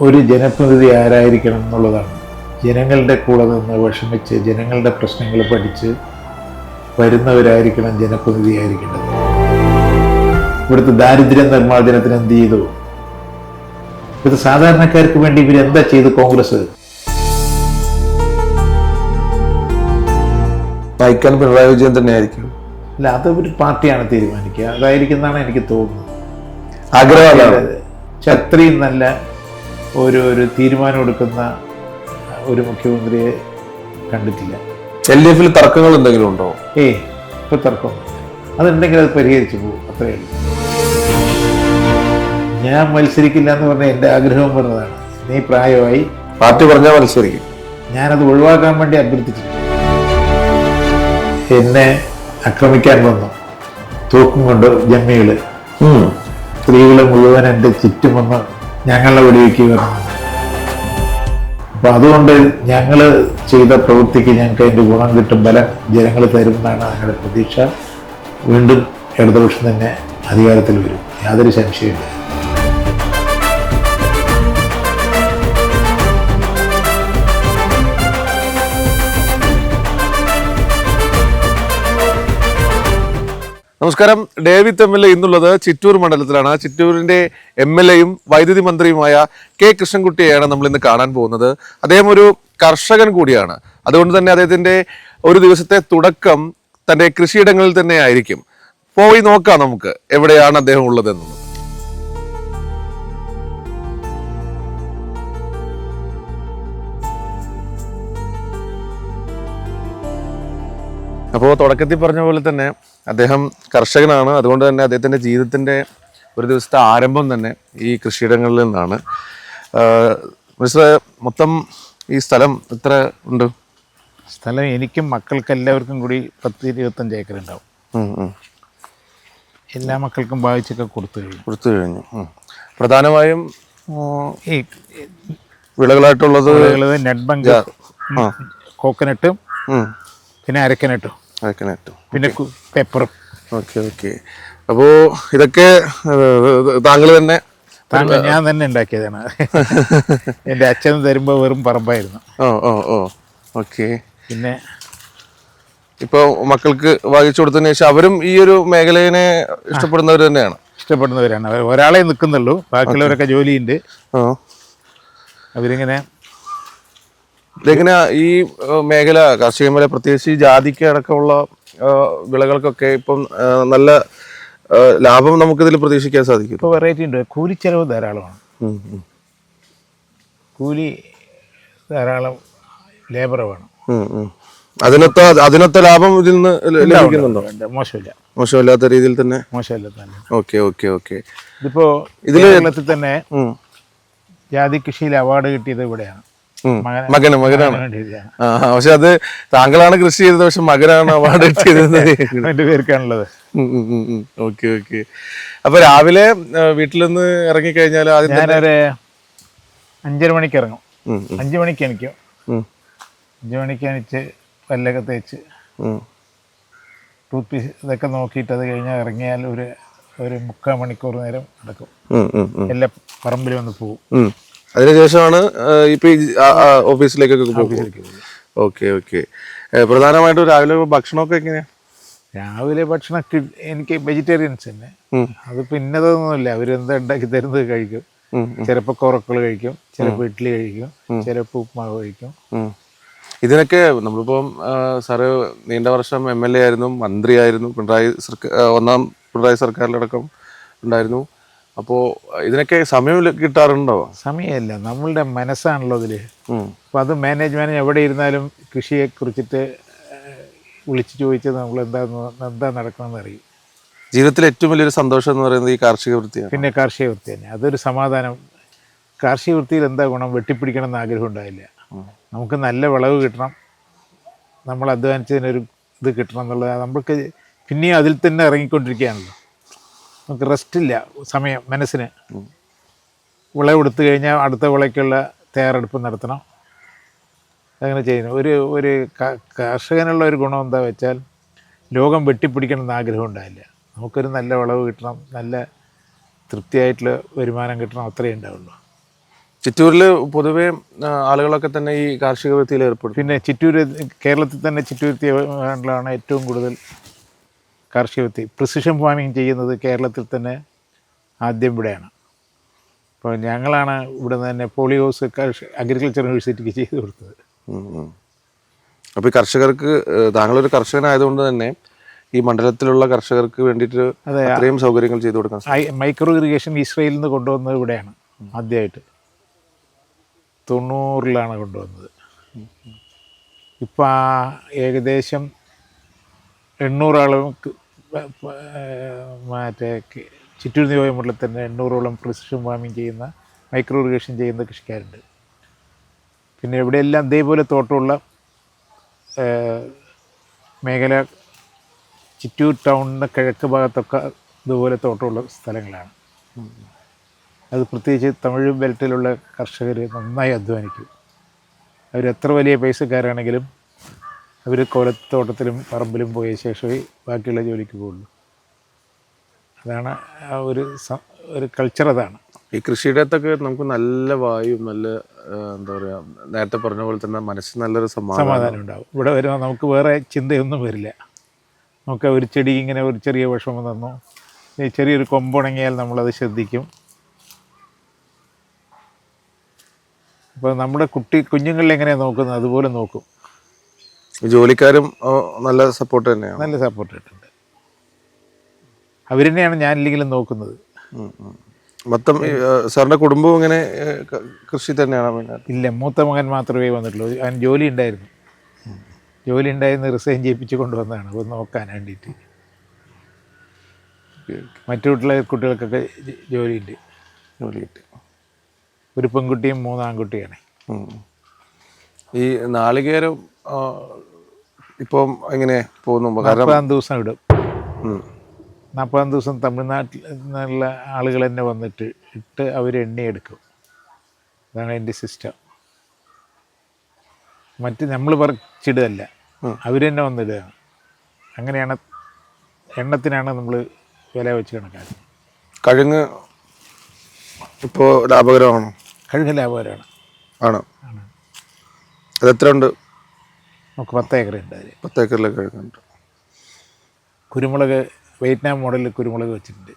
ഒരു ജനപ്രതിനിധി ആരായിരിക്കണം എന്നുള്ളതാണ്. ജനങ്ങളുടെ കൂടെ നിന്ന് വിഷമിച്ച് ജനങ്ങളുടെ പ്രശ്നങ്ങൾ പഠിച്ച് വരുന്നവരായിരിക്കണം ജനപ്രതിനിധി ആയിരിക്കേണ്ടത്. ഇവിടുത്തെ ദാരിദ്ര്യ നിർമ്മാർജ്ജനത്തിന് എന്ത് ചെയ്തു? ഇവിടുത്തെ സാധാരണക്കാർക്ക് വേണ്ടി ഇവരെന്താ ചെയ്തു കോൺഗ്രസ്? നയിക്കാൻ പിണറായി വിജയൻ തന്നെയായിരിക്കും. അല്ല, അത് ഒരു പാർട്ടിയാണ് തീരുമാനിക്കുക. അതായിരിക്കും എന്നാണ് എനിക്ക് തോന്നുന്നത്. ആഗ്രഹം അത്രയും നല്ല ഒരു തീരുമാനം എടുക്കുന്ന ഒരു മുഖ്യമന്ത്രിയെ കണ്ടിട്ടില്ല. LDF തർക്കങ്ങൾ എന്തെങ്കിലും ഉണ്ടോ? ഇപ്പൊ തർക്കമൊന്നുമില്ല. അതുണ്ടെങ്കിൽ അത് പരിഹരിച്ചു പോകും, അത്രയേ ഉള്ളൂ. ഞാൻ മത്സരിക്കില്ല എന്ന് പറഞ്ഞ എൻ്റെ ആഗ്രഹം പറഞ്ഞതാണ്. നീ പ്രായമായി, പാർട്ടി പറഞ്ഞാൽ മത്സരിക്കും. ഞാനത് ഒഴിവാക്കാൻ വേണ്ടി അഭ്യർത്ഥിച്ചിട്ടുണ്ട്. എന്നെ ആക്രമിക്കാൻ വന്നു തൂക്കും കൊണ്ട് ജമ്മികള്, സ്ത്രീകള് മുഴുവൻ എൻ്റെ ചുറ്റും വന്ന് ഞങ്ങളെ വെടിവെക്കുക പറഞ്ഞു. അപ്പൊ അതുകൊണ്ട് ഞങ്ങൾ ചെയ്ത പ്രവൃത്തിക്ക് ഞങ്ങൾക്ക് അതിൻ്റെ ഗുണം കിട്ടും, ബലം ജനങ്ങൾ തരുമെന്നാണ് ഞങ്ങളുടെ പ്രതീക്ഷ. വീണ്ടും ഇടതുപക്ഷം തന്നെ അധികാരത്തിൽ വരും, യാതൊരു സംശയമില്ല. നമസ്കാരം. ഡേവിഡ് MLA ഇന്നുള്ളത് ചിറ്റൂർ മണ്ഡലത്തിലാണ്. ചിറ്റൂരിന്റെ MLAയും വൈദ്യുതി മന്ത്രിയുമായ K. കൃഷ്ണൻകുട്ടിയെയാണ് നമ്മൾ ഇന്ന് കാണാൻ പോകുന്നത്. അദ്ദേഹം ഒരു കർഷകൻ കൂടിയാണ്. അതുകൊണ്ട് തന്നെ അദ്ദേഹത്തിന്റെ ഒരു ദിവസത്തെ തുടക്കം തന്റെ കൃഷിയിടങ്ങളിൽ തന്നെ ആയിരിക്കും. പോയി നോക്കാം നമുക്ക് എവിടെയാണ് അദ്ദേഹം ഉള്ളതെന്നത്. അപ്പോൾ തുടക്കത്തിൽ പറഞ്ഞ പോലെ തന്നെ അദ്ദേഹം കർഷകനാണ്. അതുകൊണ്ട് തന്നെ അദ്ദേഹത്തിൻ്റെ ജീവിതത്തിൻ്റെ ഒരു ദിവസത്തെ ആരംഭം തന്നെ ഈ കൃഷിയിടങ്ങളിൽ നിന്നാണ്. മിസ്റ്റർ, മൊത്തം ഈ സ്ഥലം എത്ര ഉണ്ട്? സ്ഥലം എനിക്കും മക്കൾക്ക് എല്ലാവർക്കും കൂടി 10-25 ഏക്കർ ഉണ്ടാവും. എല്ലാ മക്കൾക്കും ഭാഗിച്ചൊക്കെ കൊടുത്തു കഴിഞ്ഞു. പ്രധാനമായും ഈ വിളകളായിട്ടുള്ളത് നെറ്റ് ബങ്ക്, കോക്കനട്ടും പിന്നെ അരക്കനട്ടും പിന്നെ പെപ്പറും. ഓക്കെ. അപ്പോ ഇതൊക്കെ താങ്കൾ തന്നെ? ഞാൻ തന്നെ ഉണ്ടാക്കിയതാണ്. എൻ്റെ അച്ഛൻ തരുമ്പോൾ വെറും പറമ്പായിരുന്നു. ഓക്കെ. പിന്നെ ഇപ്പൊ മക്കൾക്ക് വാങ്ങിച്ചു കൊടുത്തതിന് ശേഷം അവരും ഈ ഒരു മേഖലയെ ഇഷ്ടപ്പെടുന്നവർ തന്നെയാണ്? ഇഷ്ടപ്പെടുന്നവരാണ്. അവർ ഒരാളെ നിൽക്കുന്നുള്ളൂ, ബാക്കിയുള്ളവരൊക്കെ ജോലിയുണ്ട്. അവരിങ്ങനെ ഇതെങ്ങനെയാ ഈ മേഖല, കാർഷിക മേഖല, പ്രത്യേകിച്ച് ഈ ജാതിക്ക് അടക്കമുള്ള വിളകൾക്കൊക്കെ ഇപ്പം നല്ല ലാഭം നമുക്കിതിൽ പ്രതീക്ഷിക്കാൻ സാധിക്കും? ഇപ്പോൾ വെറൈറ്റി ഉണ്ട്. കൂലി ചെലവ് ധാരാളമാണ്. കൂലി ധാരാളം, ലേബർ വേണം. അതിനൊത്ത ലാഭം ഇതിൽ നിന്ന് ലഭിക്കുന്നുണ്ടോ? മോശമില്ലാത്ത രീതിയിൽ തന്നെ. ഓക്കെ. ഇതിപ്പോ കേരളത്തിൽ തന്നെ ജാതി കൃഷിയിൽ അവാർഡ് കിട്ടിയത് ഇവിടെയാണ്. മകനാണ്. പക്ഷെ അത് താങ്കളാണ് കൃഷി ചെയ്തത്, പക്ഷെ മകനാണ് അവാർഡ് കിട്ടിയത്. എന്റെ പേർക്കാണുള്ളത്. ഓക്കെ. അപ്പൊ രാവിലെ വീട്ടിൽ നിന്ന് ഇറങ്ങിക്കഴിഞ്ഞാൽ ഞാനൊരു 5:30 മണിക്ക് ഇറങ്ങും. 5 മണിക്ക് എണിക്കും. 5 മണിക്ക് എണിച്ച് പല്ലൊക്കെ തേച്ച് ടൂത്ത് പീസ് ഇതൊക്കെ നോക്കിയിട്ട് അത് കഴിഞ്ഞാൽ ഇറങ്ങിയാൽ ഒരു 3/4 മണിക്കൂർ നേരം നടക്കും. എല്ലാ പറമ്പിൽ വന്ന് പോകും. അതിനുശേഷമാണ് ഇപ്പൊ ഓഫീസിലേക്കൊക്കെ പോകും. ഓക്കെ. പ്രധാനമായിട്ടും രാവിലെ ഭക്ഷണമൊക്കെ എങ്ങനെയാ? രാവിലെ ഭക്ഷണം എനിക്ക് വെജിറ്റേറിയൻസ് തന്നെ. അതിപ്പോ ഇന്നതൊന്നുമില്ല, അവരെന്താ ഉണ്ടാക്കി തരുന്നത് കഴിക്കും. ചിലപ്പോൾ കോറക്കൾ കഴിക്കും, ചിലപ്പോൾ ഇഡ്ഡലി കഴിക്കും, ചിലപ്പോൾ ഉപ്മാവ് കഴിക്കും. ഇതിനൊക്കെ നമ്മളിപ്പം സാറ് നീണ്ട വർഷം MLA ആയിരുന്നു, മന്ത്രിയായിരുന്നു, ഒന്നാം പിണറായി സർക്കാരിലടക്കം ഉണ്ടായിരുന്നു. അപ്പോൾ ഇതിനൊക്കെ സമയം കിട്ടാറുണ്ടോ? സമയമല്ല, നമ്മളുടെ മനസ്സാണല്ലോ അതിൽ. അപ്പോൾ അത് മാനേജ്മെൻറ്റ് എവിടെ ഇരുന്നാലും കൃഷിയെ കുറിച്ചിട്ട് വിളിച്ചു ചോദിച്ചത് നമ്മൾ എന്താ നടക്കണമെന്ന് അറിയും. ജീവിതത്തിൽ ഏറ്റവും വലിയൊരു സന്തോഷം എന്ന് പറയുന്നത് ഈ കാർഷിക വൃത്തിയാണ്. പിന്നെ കാർഷിക വൃത്തി തന്നെ, അതൊരു സമാധാനം. കാർഷിക വൃത്തിയിൽ എന്താ ഗുണം? വെട്ടിപ്പിടിക്കണം എന്ന് ആഗ്രഹം ഉണ്ടായില്ല. നമുക്ക് നല്ല വിളവ് കിട്ടണം, നമ്മൾ അധ്വാനിച്ചതിനൊരു ഇത് കിട്ടണം എന്നുള്ളത്. നമ്മൾക്ക് പിന്നെയും അതിൽ തന്നെ ഇറങ്ങിക്കൊണ്ടിരിക്കുകയാണല്ലോ. നമുക്ക് റെസ്റ്റില്ല, സമയം മനസ്സിന്. വിളവെടുത്തു കഴിഞ്ഞാൽ അടുത്ത വിളയ്ക്കുള്ള തയ്യാറെടുപ്പ് നടത്തണം. അങ്ങനെ ചെയ്യുന്നു. ഒരു കർഷകനുള്ള ഒരു ഗുണം എന്താ വെച്ചാൽ ലോകം വെട്ടിപ്പിടിക്കണം എന്ന് ആഗ്രഹം ഉണ്ടായില്ല. നമുക്കൊരു നല്ല വിളവ് കിട്ടണം, നല്ല തൃപ്തിയായിട്ടുള്ള വരുമാനം കിട്ടണം, അത്രയേ ഉണ്ടാവുള്ളൂ. ചിറ്റൂരിൽ പൊതുവെ ആളുകളൊക്കെ തന്നെ ഈ കാർഷിക വൃത്തിയിൽ ഏർപ്പെടും. പിന്നെ കേരളത്തിൽ തന്നെ ചിറ്റൂരിലാണ് ഏറ്റവും കൂടുതൽ കാർഷിക വൃത്തി പ്രിസിഷൻ ഫാമിംഗ് ചെയ്യുന്നത് കേരളത്തിൽ തന്നെ ആദ്യം ഇവിടെയാണ്. അപ്പോൾ ഞങ്ങളാണ് ഇവിടെ നിന്ന് തന്നെ പോളിഹൗസ് അഗ്രികൾച്ചർ യൂണിവേഴ്സിറ്റിക്ക് ചെയ്ത് കൊടുത്തത്. അപ്പോൾ ഈ കർഷകർക്ക്, താങ്കളൊരു കർഷകനായതുകൊണ്ട് തന്നെ ഈ മണ്ഡലത്തിലുള്ള കർഷകർക്ക് വേണ്ടിയിട്ട് അത്രയും സൗകര്യങ്ങൾ ചെയ്തു കൊടുക്കാൻ മൈക്രോ ഇറിഗേഷൻ ഇസ്രയേലിൽ നിന്ന് കൊണ്ടുവന്നത് ഇവിടെയാണ് ആദ്യമായിട്ട്. 90-ലാണ് കൊണ്ടുവന്നത്. ഇപ്പം ഏകദേശം 800-ഓളം മറ്റേ ചിറ്റൂർ നിയോജകമണ്ഡലത്തിൽ തന്നെ 800-ഓളം പ്രിസിഷൻ ഫാമിംഗ് ചെയ്യുന്ന മൈക്രോ ഇറിഗേഷൻ ചെയ്യുന്ന കൃഷിക്കാരുണ്ട്. പിന്നെ ഇവിടെയെല്ലാം ഇതേപോലെ തോട്ടമുള്ള മേഖല ചിറ്റൂർ ടൗണിൻ്റെ കിഴക്ക് ഭാഗത്തൊക്കെ ഇതുപോലെ തോട്ടമുള്ള സ്ഥലങ്ങളാണ്. അത് പ്രത്യേകിച്ച് തമിഴ് ബെൽറ്റിലുള്ള കർഷകർ നന്നായി അധ്വാനിക്കും. അവരെത്ര വലിയ പൈസക്കാരാണെങ്കിലും അവർ കോലത്തോട്ടത്തിലും പറമ്പിലും പോയ ശേഷമേ ബാക്കിയുള്ള ജോലിക്ക് പോകുള്ളൂ. അതാണ് ആ ഒരു കൾച്ചർ. അതാണ് ഈ കൃഷിയുടെ അകത്തൊക്കെ നമുക്ക് നല്ല വായു, നല്ല എന്താ പറയുക, നേരത്തെ പറഞ്ഞ പോലെ തന്നെ മനസ്സിന് നല്ലൊരു സമാധാനം ഉണ്ടാവും. ഇവിടെ വരുമ്പോൾ നമുക്ക് വേറെ ചിന്തയൊന്നും വരില്ല. നമുക്ക് ഒരു ചെടി ഇങ്ങനെ ഒരു ചെറിയ വിഷമം തന്നു, ചെറിയൊരു കൊമ്പുണങ്ങിയാൽ നമ്മളത് ശ്രദ്ധിക്കും. അപ്പോൾ നമ്മുടെ കുഞ്ഞുങ്ങളിൽ എങ്ങനെയാണ് നോക്കുന്നത് അതുപോലെ നോക്കും. ജോലിക്കാരും നല്ല സപ്പോർട്ട് തന്നെയാണ്. നല്ല സപ്പോർട്ട് കിട്ടുന്നുണ്ട്. അവർ തന്നെയാണ് ഞാനില്ലെങ്കിലും നോക്കുന്നത്. മൊത്തം സാറിൻ്റെ കുടുംബവും ഇങ്ങനെ കൃഷി തന്നെയാണ്? ഇല്ല, മൂത്ത മകൻ മാത്രമേ വന്നിട്ടുള്ളൂ. അവൻ ജോലി ഉണ്ടായിരുന്നു റിസൈൻ ചെയ്യിപ്പിച്ച് കൊണ്ടുവന്നതാണ് അപ്പോൾ നോക്കാൻ വേണ്ടിയിട്ട്. മറ്റുള്ള കുട്ടികൾക്കൊക്കെ ജോലിയുണ്ട്. ഒരു പെൺകുട്ടിയും 3 ആൺകുട്ടിയാണ്. ഈ നാളികേരം ഇപ്പം എങ്ങനെ പോകുന്നു? 40-ാം ദിവസം ഇടും. 40-ാം ദിവസം തമിഴ്നാട്ടിൽ നിന്നുള്ള ആളുകൾ തന്നെ വന്നിട്ട് ഇട്ട് അവർ എണ്ണയെടുക്കും. അതാണ് എൻ്റെ സിസ്റ്റം. മറ്റ് നമ്മൾ പറിച്ചിടുകയല്ല, അവർ തന്നെ വന്നിടുകയാണ്. അങ്ങനെയാണ്, എണ്ണത്തിനാണ് നമ്മൾ വില വെച്ച് കണക്കാക്കുന്നത്. കഴുങ്ങ് ഇപ്പോൾ ലാഭകരമാണോ? കഴുങ്ങ് ലാഭകരമാണ്. ആണോ? അതെത്ര ഉണ്ട്? നമുക്ക് 10 ഏക്കറുണ്ട്. അതിൽ 10 ഏക്കറിലൊക്കെ കഴുകുന്നുണ്ട്. കുരുമുളക് വിയറ്റ്നാം മോഡലിൽ കുരുമുളക് വെച്ചിട്ടുണ്ട്.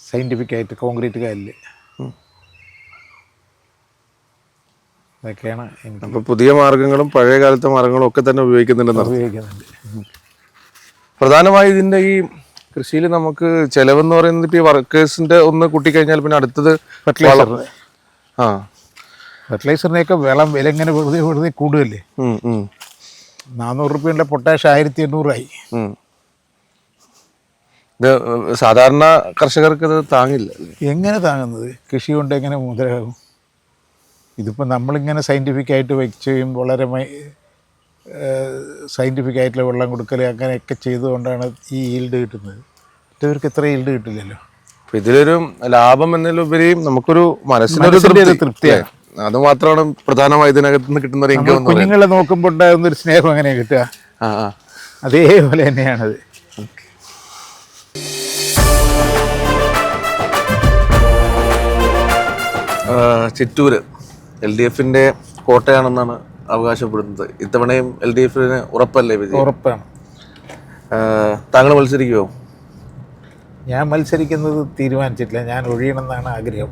സയൻറ്റിഫിക്കായിട്ട് കോൺക്രീറ്റ് കാലിൽ. അതൊക്കെയാണ് എനിക്ക്. അപ്പോൾ പുതിയ മാർഗ്ഗങ്ങളും പഴയ കാലത്തെ മാർഗ്ഗങ്ങളും ഒക്കെ തന്നെ ഉപയോഗിക്കുന്നുണ്ട്. പ്രധാനമായും ഇതിൻ്റെ ഈ കൃഷിയിൽ നമുക്ക് ചിലവെന്ന് പറയുന്നത് ഇപ്പോൾ ഈ വർക്കേഴ്സിൻ്റെ ഒന്ന് കൂട്ടിക്കഴിഞ്ഞാൽ പിന്നെ അടുത്തത് ഫെർട്ടിലൈസർ. ഫെർട്ടിലൈസറിനെയൊക്കെ വില ഇങ്ങനെ വെറുതെ കൂടുകയല്ലേ. 400 രൂപയുടെ പൊട്ടാഷ് 1800 ഇത് സാധാരണ കർഷകർക്ക് ഇത് താങ്ങില്ല. എങ്ങനെ താങ്ങുന്നത്? കൃഷി കൊണ്ട് എങ്ങനെ മുതലാകും? ഇതിപ്പോൾ നമ്മളിങ്ങനെ സയൻറ്റിഫിക്കായിട്ട് വെച്ചുകയും വളരെ സയൻറ്റിഫിക്കായിട്ടുള്ള വെള്ളം കൊടുക്കൽ അങ്ങനെയൊക്കെ ചെയ്തുകൊണ്ടാണ് ഈ ഈൽഡ് കിട്ടുന്നത്. മറ്റവർക്ക് ഇത്ര ഈൽഡ് കിട്ടില്ലല്ലോ. അപ്പോൾ ഇതിലൊരു ലാഭം എന്നതിലുപരി നമുക്കൊരു മനസ്സിനൊരു തൃപ്തിയാണ്. അത് മാത്രമാണ് പ്രധാനമായി ഇതിനകത്ത് നിന്ന് കിട്ടുന്ന ഒരു ഇൻകം. കുഞ്ഞുങ്ങളെ നോക്കുമ്പോൾ ഉണ്ടാകുന്നൊരു സ്നേഹം എങ്ങനെയാണ് കിട്ടുക? അതേപോലെ തന്നെയാണത്. ചിറ്റൂര് LDFിൻ്റെ കോട്ടയാണെന്നാണ് അവകാശപ്പെടുന്നത്. ഇത്തവണയും LDFിന് ഉറപ്പല്ലേ വിജയം? ഉറപ്പാണ്. താങ്കൾ മത്സരിക്കുമോ? ഞാൻ മത്സരിക്കുന്നത് തീരുമാനിച്ചിട്ടില്ല. ഞാൻ ഒഴിയണമെന്നാണ് ആഗ്രഹം.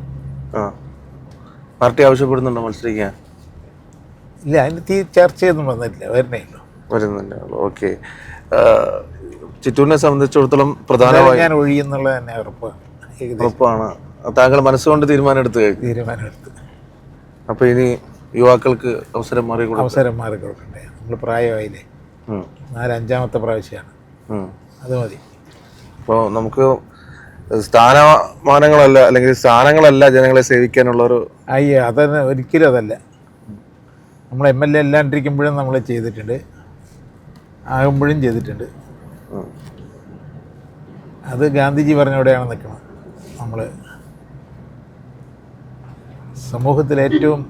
പാർട്ടി ആവശ്യപ്പെടുന്നുണ്ടോ മത്സരിക്കാൻ? ഇല്ല, അതിന് ചർച്ചയൊന്നും വന്നിട്ടില്ല. വരുന്നുണ്ട്. ഓക്കെ. ചിറ്റൂരിനെ സംബന്ധിച്ചിടത്തോളം പ്രധാനമായി ഞാൻ ഒഴിയുന്നുള്ള തന്നെ ഉറപ്പാണ്. താങ്കൾ മനസ്സുകൊണ്ട് തീരുമാനമെടുത്ത്. അപ്പോൾ ഇനി യുവാക്കൾക്ക് അവസരം മാറിക്കൊടുക്കണ്ടേ? നമ്മൾ പ്രായമായില്ലേ. 4-5ാമത്തെ പ്രാവശ്യമാണ്. അത് മതി. അപ്പോൾ നമുക്ക് സ്ഥാനമാനങ്ങളല്ല, അല്ലെങ്കിൽ സ്ഥാനങ്ങളല്ല ജനങ്ങളെ സേവിക്കാനുള്ളൊരു. അതന്നെ, ഒരിക്കലും അതല്ല. നമ്മൾ MLA അല്ലാണ്ടിരിക്കുമ്പോഴും നമ്മൾ ചെയ്തിട്ടുണ്ട്, ആകുമ്പോഴും ചെയ്തിട്ടുണ്ട്. അത് ഗാന്ധിജി പറഞ്ഞവിടെയാണ് നിൽക്കണം. നമ്മൾ സമൂഹത്തിൽ ഏറ്റവും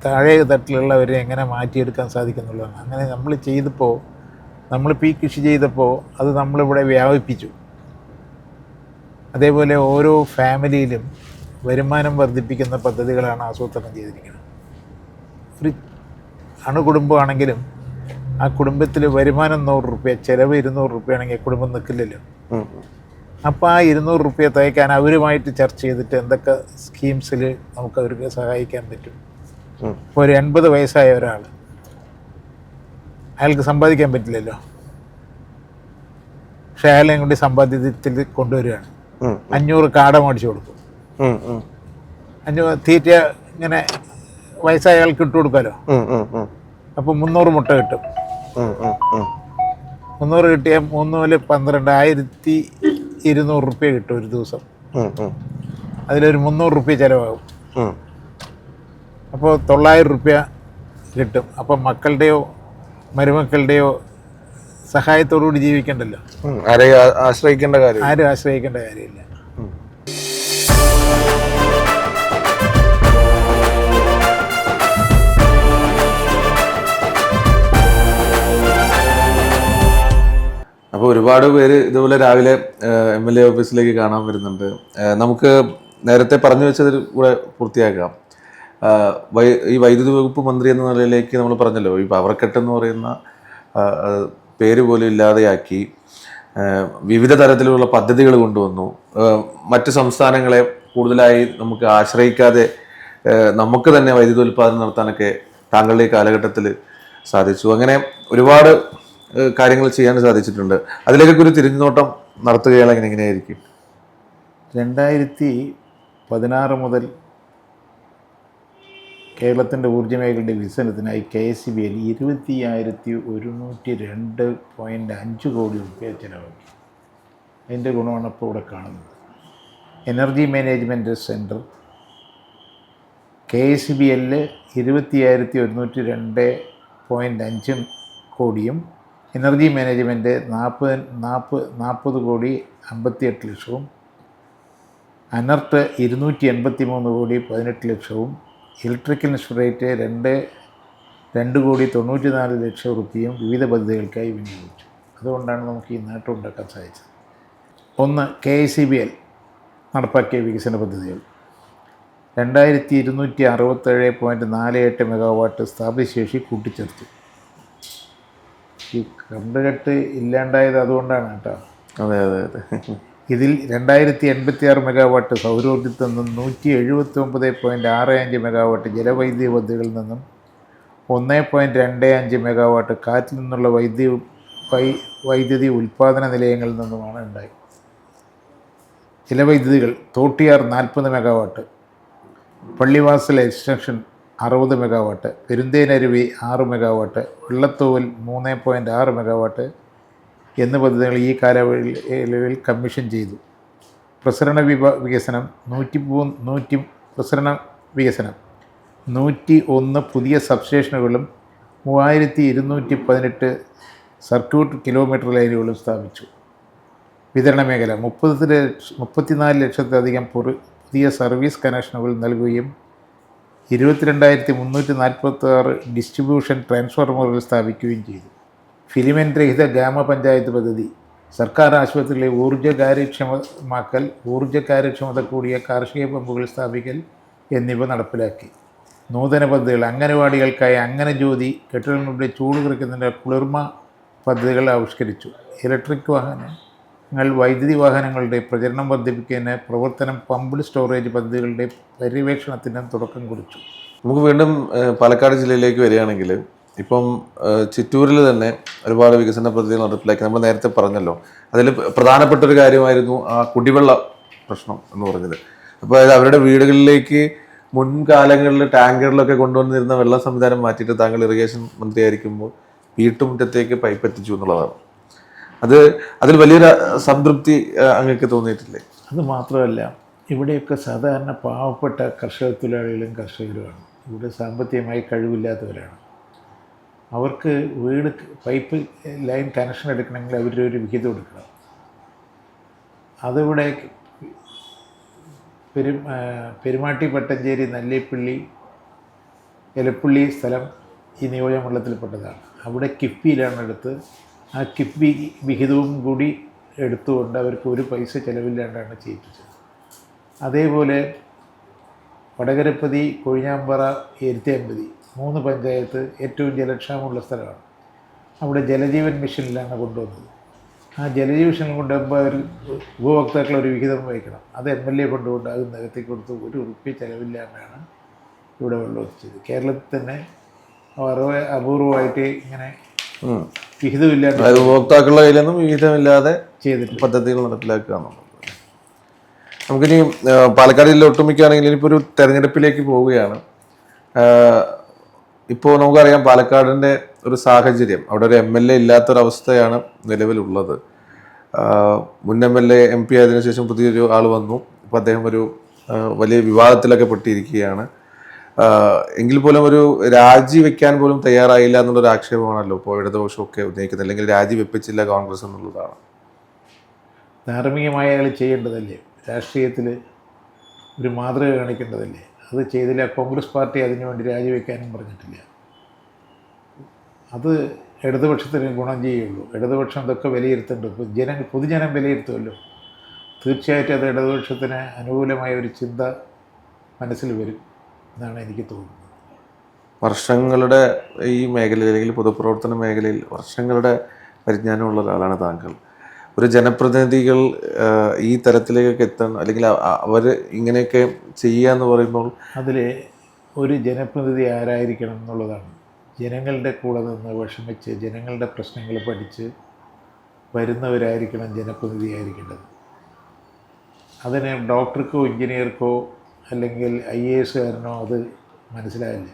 താഴെ തട്ടിലുള്ളവരെ എങ്ങനെ മാറ്റിയെടുക്കാൻ സാധിക്കുന്നുള്ളതാണ്. അങ്ങനെ നമ്മൾ ചെയ്തപ്പോൾ, നമ്മളിപ്പോൾ ഈ കൃഷി ചെയ്തപ്പോൾ അത് നമ്മളിവിടെ വ്യാപിപ്പിച്ചു. അതേപോലെ ഓരോ ഫാമിലിയിലും വരുമാനം വർദ്ധിപ്പിക്കുന്ന പദ്ധതികളാണ് ആസൂത്രണം ചെയ്തിരിക്കുന്നത്. ഒരു അണുകുടുംബമാണെങ്കിലും ആ കുടുംബത്തിൽ വരുമാനം 100 റുപ്യ, ചിലവ് 200 റുപ്യ ആണെങ്കിൽ കുടുംബം നിൽക്കില്ലല്ലോ. അപ്പോൾ ആ 200 റുപ്യ തയ്ക്കാൻ അവരുമായിട്ട് ചർച്ച ചെയ്തിട്ട് എന്തൊക്കെ സ്കീംസിൽ നമുക്ക് അവർക്ക് സഹായിക്കാൻ പറ്റും. ഇപ്പോൾ ഒരു 80 വയസ്സായ ഒരാൾ, അയാൾക്ക് സമ്പാദിക്കാൻ പറ്റില്ലല്ലോ, പക്ഷെ അയാളെയും കൊണ്ട് സമ്പാദ്യത്തിൽ കൊണ്ടുവരികയാണ്. 500 കാട മേടിച്ചു കൊടുക്കും. 500 തീറ്റ ഇങ്ങനെ വയസ്സായ ആൾക്ക് ഇട്ട് കൊടുക്കാമല്ലോ. അപ്പോൾ 300 മുട്ട കിട്ടും. 300 കിട്ടിയാൽ 3 × 12 1200 റുപ്യ കിട്ടും ഒരു ദിവസം. അതിലൊരു 300 റുപ്യ ചിലവാകും. അപ്പോൾ 900 റുപ്യ കിട്ടും. അപ്പം മക്കളുടെയോ മരുമക്കളുടെയോ സഹായത്തോടുകൂടി ജീവിക്കണ്ടല്ലോ. ആരും ആശ്രയിക്കേണ്ട കാര്യമില്ല. അപ്പോൾ ഒരുപാട് പേര് ഇതുപോലെ രാവിലെ MLA ഓഫീസിലേക്ക് കാണാൻ വരുന്നുണ്ട്. നമുക്ക് നേരത്തെ പറഞ്ഞു വെച്ചതിൽ കൂടെ പൂർത്തിയാക്കാം. ഈ വൈദ്യുതി വകുപ്പ് മന്ത്രി എന്ന നിലയിലേക്ക് നമ്മൾ പറഞ്ഞല്ലോ, ഈ പവർ കട്ട് എന്ന് പറയുന്ന പേര് പോലും ഇല്ലാതെയാക്കി വിവിധ തരത്തിലുള്ള പദ്ധതികൾ കൊണ്ടുവന്നു. മറ്റ് സംസ്ഥാനങ്ങളെ കൂടുതലായി നമുക്ക് ആശ്രയിക്കാതെ നമുക്ക് തന്നെ വൈദ്യുതി ഉൽപ്പാദനം നടത്താനൊക്കെ താങ്കളുടെ ഈ കാലഘട്ടത്തിൽ സാധിച്ചു. അങ്ങനെ ഒരുപാട് കാര്യങ്ങൾ ചെയ്യാൻ സാധിച്ചിട്ടുണ്ട്. അതിലേക്കൊക്കെ ഒരു തിരിഞ്ഞുനോട്ടം നടത്തുകയാണെങ്കിൽ എങ്ങനെയായിരിക്കും? 2016 മുതൽ കേരളത്തിൻ്റെ ഊർജ്ജ മേഖലയുടെ വികസനത്തിനായി KSEBിയിൽ 21,102.5 കോടി രൂപ ചിലവാക്കി. അതിൻ്റെ ഗുണമാണ് ഇപ്പോൾ ഇവിടെ കാണുന്നത്. എനർജി മാനേജ്മെൻറ്റ് സെൻറ്റർ KSEBിയിൽ 21,102.5 കോടിയും energy management 40,58,00,000, ANERT 283,18,00,000, electrical inspectorate 2,94,00,000 റുപ്യയും വിവിധ പദ്ധതികൾക്കായി വിനിയോഗിച്ചു. അതുകൊണ്ടാണ് നമുക്ക് ഈ നേട്ടം ഉണ്ടാക്കാൻ സാധിച്ചത്. ഒന്ന്, KSEBിൽ നടപ്പാക്കിയ വികസന പദ്ധതികൾ. 2,267.48 മെഗാവാട്ട് സ്ഥാപിതശേഷി കൂട്ടിച്ചേർത്തു. ഈ കറണ്ട് കട്ട് ഇല്ലാണ്ടായത് അതുകൊണ്ടാണ് കേട്ടോ. അതെ. ഇതിൽ 2,086 മെഗാവാട്ട് സൗരോർജ്ജത്തിൽ നിന്നും 179.65 മെഗാവാട്ട് ജലവൈദ്യുതി പദ്ധതികളിൽ നിന്നും 1.25 മെഗാവാട്ട് കാറ്റിൽ നിന്നുള്ള വൈദ്യുതി ഉൽപ്പാദന നിലയങ്ങളിൽ നിന്നുമാണ് ഉണ്ടായത്. ജലവൈദ്യുതികൾ Thottiyar 40 megawatt, Pallivasal extension 60 megawatt, Perunthenaruvi 6 megawatt, Vellathooval 3.6 megawatt എന്നീ പദ്ധതികൾ ഈ കാലയളവിൽ കമ്മീഷൻ ചെയ്തു. പ്രസരണ വികസനം 101 പുതിയ സബ്സ്റ്റേഷനുകളും 3,218 സർക്യൂട്ട് കിലോമീറ്റർ ലൈനുകളും സ്ഥാപിച്ചു. വിതരണ മേഖല 34 ലക്ഷത്തിലധികം പുതിയ സർവീസ് കണക്ഷനുകൾ നൽകുകയും 22,346 ഡിസ്ട്രിബ്യൂഷൻ ട്രാൻസ്ഫോർമറുകൾ സ്ഥാപിക്കുകയും ചെയ്തു. ഫിലിമെൻ്റ് രഹിത ഗ്രാമപഞ്ചായത്ത് പദ്ധതി സർക്കാർ ആശുപത്രികളിലെ ഊർജ്ജ കാര്യക്ഷമത കൂടിയ കാർഷിക പമ്പുകൾ സ്ഥാപിക്കൽ എന്നിവ നടപ്പിലാക്കി. നൂതന പദ്ധതികൾ അംഗനവാടികൾക്കായി അംഗനജ്യോതി, കെട്ടിടങ്ങളുടെ ചൂട് കുറയ്ക്കുന്നതിൻ്റെ കുളിർമ പദ്ധതികൾ ആവിഷ്കരിച്ചു. ഇലക്ട്രിക് വാഹനങ്ങൾ, വൈദ്യുതി വാഹനങ്ങളുടെ പ്രചരണം വർദ്ധിപ്പിക്കുന്നതിന് പ്രവർത്തനം പമ്പ്ഡ് സ്റ്റോറേജ് പദ്ധതികളുടെ പര്യവേക്ഷണത്തിനും തുടക്കം കുറിച്ചു. നമുക്ക് വീണ്ടും പാലക്കാട് ജില്ലയിലേക്ക് വരികയാണെങ്കിൽ, ഇപ്പം ചിറ്റൂരിൽ തന്നെ ഒരുപാട് വികസന പദ്ധതികൾ നടപ്പിലാക്കി. നമ്മൾ നേരത്തെ പറഞ്ഞല്ലോ, അതിൽ പ്രധാനപ്പെട്ട ഒരു കാര്യമായിരുന്നു ആ കുടിവെള്ള പ്രശ്നം എന്ന് പറഞ്ഞത്. അപ്പോൾ അതായത് അവരുടെ വീടുകളിലേക്ക് മുൻകാലങ്ങളിൽ ടാങ്കറിലൊക്കെ കൊണ്ടുവന്നിരുന്ന വെള്ള സംവിധാനം മാറ്റിയിട്ട് താങ്കൾ ഇറിഗേഷൻ മന്ത്രിയായിരിക്കുമ്പോൾ വീട്ടുമുറ്റത്തേക്ക് പൈപ്പ് എത്തിച്ചു എന്നുള്ളതാണ്. അതിൽ വലിയൊരു സംതൃപ്തി അങ്ങക്ക് തോന്നിയിട്ടില്ലേ? അത് മാത്രമല്ല, ഇവിടെയൊക്കെ സാധാരണ പാവപ്പെട്ട കർഷക തൊഴിലാളികളും കർഷകരുമാണ്. ഇവിടെ സാമ്പത്തികമായി കഴിവില്ലാത്തവരാണ്. അവർക്ക് വീട് പൈപ്പ് ലൈൻ കണക്ഷൻ എടുക്കണമെങ്കിൽ അവരുടെ ഒരു വിഹിതം എടുക്കണം. അതിവിടെ പെരുമാട്ടി, പട്ടഞ്ചേരി, നല്ലേപ്പള്ളി, എലപ്പള്ളി സ്ഥലം ഈ നിയോജകമണ്ഡലത്തിൽപ്പെട്ടതാണ്. അവിടെ കിഫ്ബിയിലാണ് എടുത്ത് ആ കിഫ്ബി വിഹിതവും കൂടി എടുത്തുകൊണ്ട് അവർക്ക് ഒരു പൈസ ചിലവില്ലാണ്ടാണ് ചെയ്യിപ്പിച്ചത്. അതേപോലെ വടകരപ്പതി, കൊഴിഞ്ഞാമ്പാറ, എരുത്തേമ്പതി 3 പഞ്ചായത്ത് ഏറ്റവും ജലക്ഷാമമുള്ള സ്ഥലമാണ്. അവിടെ ജലജീവൻ മിഷനിലാണ് കൊണ്ടുവന്നത്. ആ ജലജീവൻ മിഷനിൽ കൊണ്ടുവരുമ്പോൾ അവർ ഉപഭോക്താക്കൾ ഒരു വിഹിതം വഹിക്കണം. അത് MLA കൊണ്ടുകൊണ്ട് അത് നികത്തി കൊടുത്ത് ഒരു റുപ്യ ചിലവില്ലാണ്ടാണ് ഇവിടെ വെള്ളം എത്തിച്ചത്. കേരളത്തിൽ തന്നെ അപൂർവമായിട്ട് ഇങ്ങനെ വിഹിതമില്ലാണ്ട് ഉപഭോക്താക്കളുടെ കയ്യിലൊന്നും വിഹിതമില്ലാതെ ചെയ്തിട്ട് പദ്ധതികൾ നടപ്പിലാക്കുക എന്നുള്ളത്. നമുക്കിനി പാലക്കാട് ജില്ല ഒട്ടുമിക്കുകയാണെങ്കിൽ ഇനിയിപ്പോൾ ഒരു തെരഞ്ഞെടുപ്പിലേക്ക് പോവുകയാണ്. ഇപ്പോൾ നമുക്കറിയാം പാലക്കാടിൻ്റെ ഒരു സാഹചര്യം, അവിടെ ഒരു MLA ഇല്ലാത്തൊരവസ്ഥയാണ് നിലവിലുള്ളത്. മുൻ MLA MP ആയതിനു ശേഷം പുതിയൊരു ആൾ വന്നു. ഇപ്പോൾ അദ്ദേഹം ഒരു വലിയ വിവാദത്തിലൊക്കെ പെട്ടിരിക്കുകയാണ്. എങ്കിൽ പോലും ഒരു രാജിവെക്കാൻ പോലും തയ്യാറായില്ല എന്നുള്ളൊരു ആക്ഷേപമാണല്ലോ ഇപ്പോൾ ഇടതുപക്ഷമൊക്കെ ഉന്നയിക്കുന്നത്. അല്ലെങ്കിൽ രാജിവെപ്പിച്ചില്ല കോൺഗ്രസ് എന്നുള്ളതാണ്. ധാർമ്മികമായ അയാൾ ചെയ്യേണ്ടതല്ലേ? രാഷ്ട്രീയത്തിൽ ഒരു മാതൃക കാണിക്കേണ്ടതല്ലേ? അത് ചെയ്തില്ല. കോൺഗ്രസ് പാർട്ടി അതിനുവേണ്ടി രാജിവെക്കാനും പറഞ്ഞിട്ടില്ല. അത് ഇടതുപക്ഷത്തിന് ഗുണം ചെയ്യുള്ളൂ. ഇടതുപക്ഷം ഇതൊക്കെ വിലയിരുത്തേണ്ടത് പൊതുജനം വിലയിരുത്തുമല്ലോ. തീർച്ചയായിട്ടും അത് ഇടതുപക്ഷത്തിന് അനുകൂലമായ ഒരു ചിന്ത മനസ്സിൽ വരും എന്നാണ് എനിക്ക് തോന്നുന്നത്. വർഷങ്ങളുടെ ഈ മേഖലയിൽ അല്ലെങ്കിൽ പൊതുപ്രവർത്തന മേഖലയിൽ വർഷങ്ങളുടെ പരിജ്ഞാനമുള്ള ഒരാളാണ് താങ്കൾ. ഒരു ജനപ്രതിനിധികൾ ഈ തരത്തിലേക്കൊക്കെ എത്തണം, അല്ലെങ്കിൽ അവർ ഇങ്ങനെയൊക്കെ ചെയ്യുക എന്ന് പറയുമ്പോൾ അതിൽ ഒരു ജനപ്രതിനിധി ആരായിരിക്കണം എന്നുള്ളതാണ്. ജനങ്ങളുടെ കൂടെ നിന്ന് വിഷമിച്ച് ജനങ്ങളുടെ പ്രശ്നങ്ങൾ പഠിച്ച് വരുന്നവരായിരിക്കണം ജനപ്രതിനിധി ആയിരിക്കേണ്ടത്. അതിന് ഡോക്ടർക്കോ എഞ്ചിനീയർക്കോ അല്ലെങ്കിൽ IAS അത് മനസ്സിലായില്ല.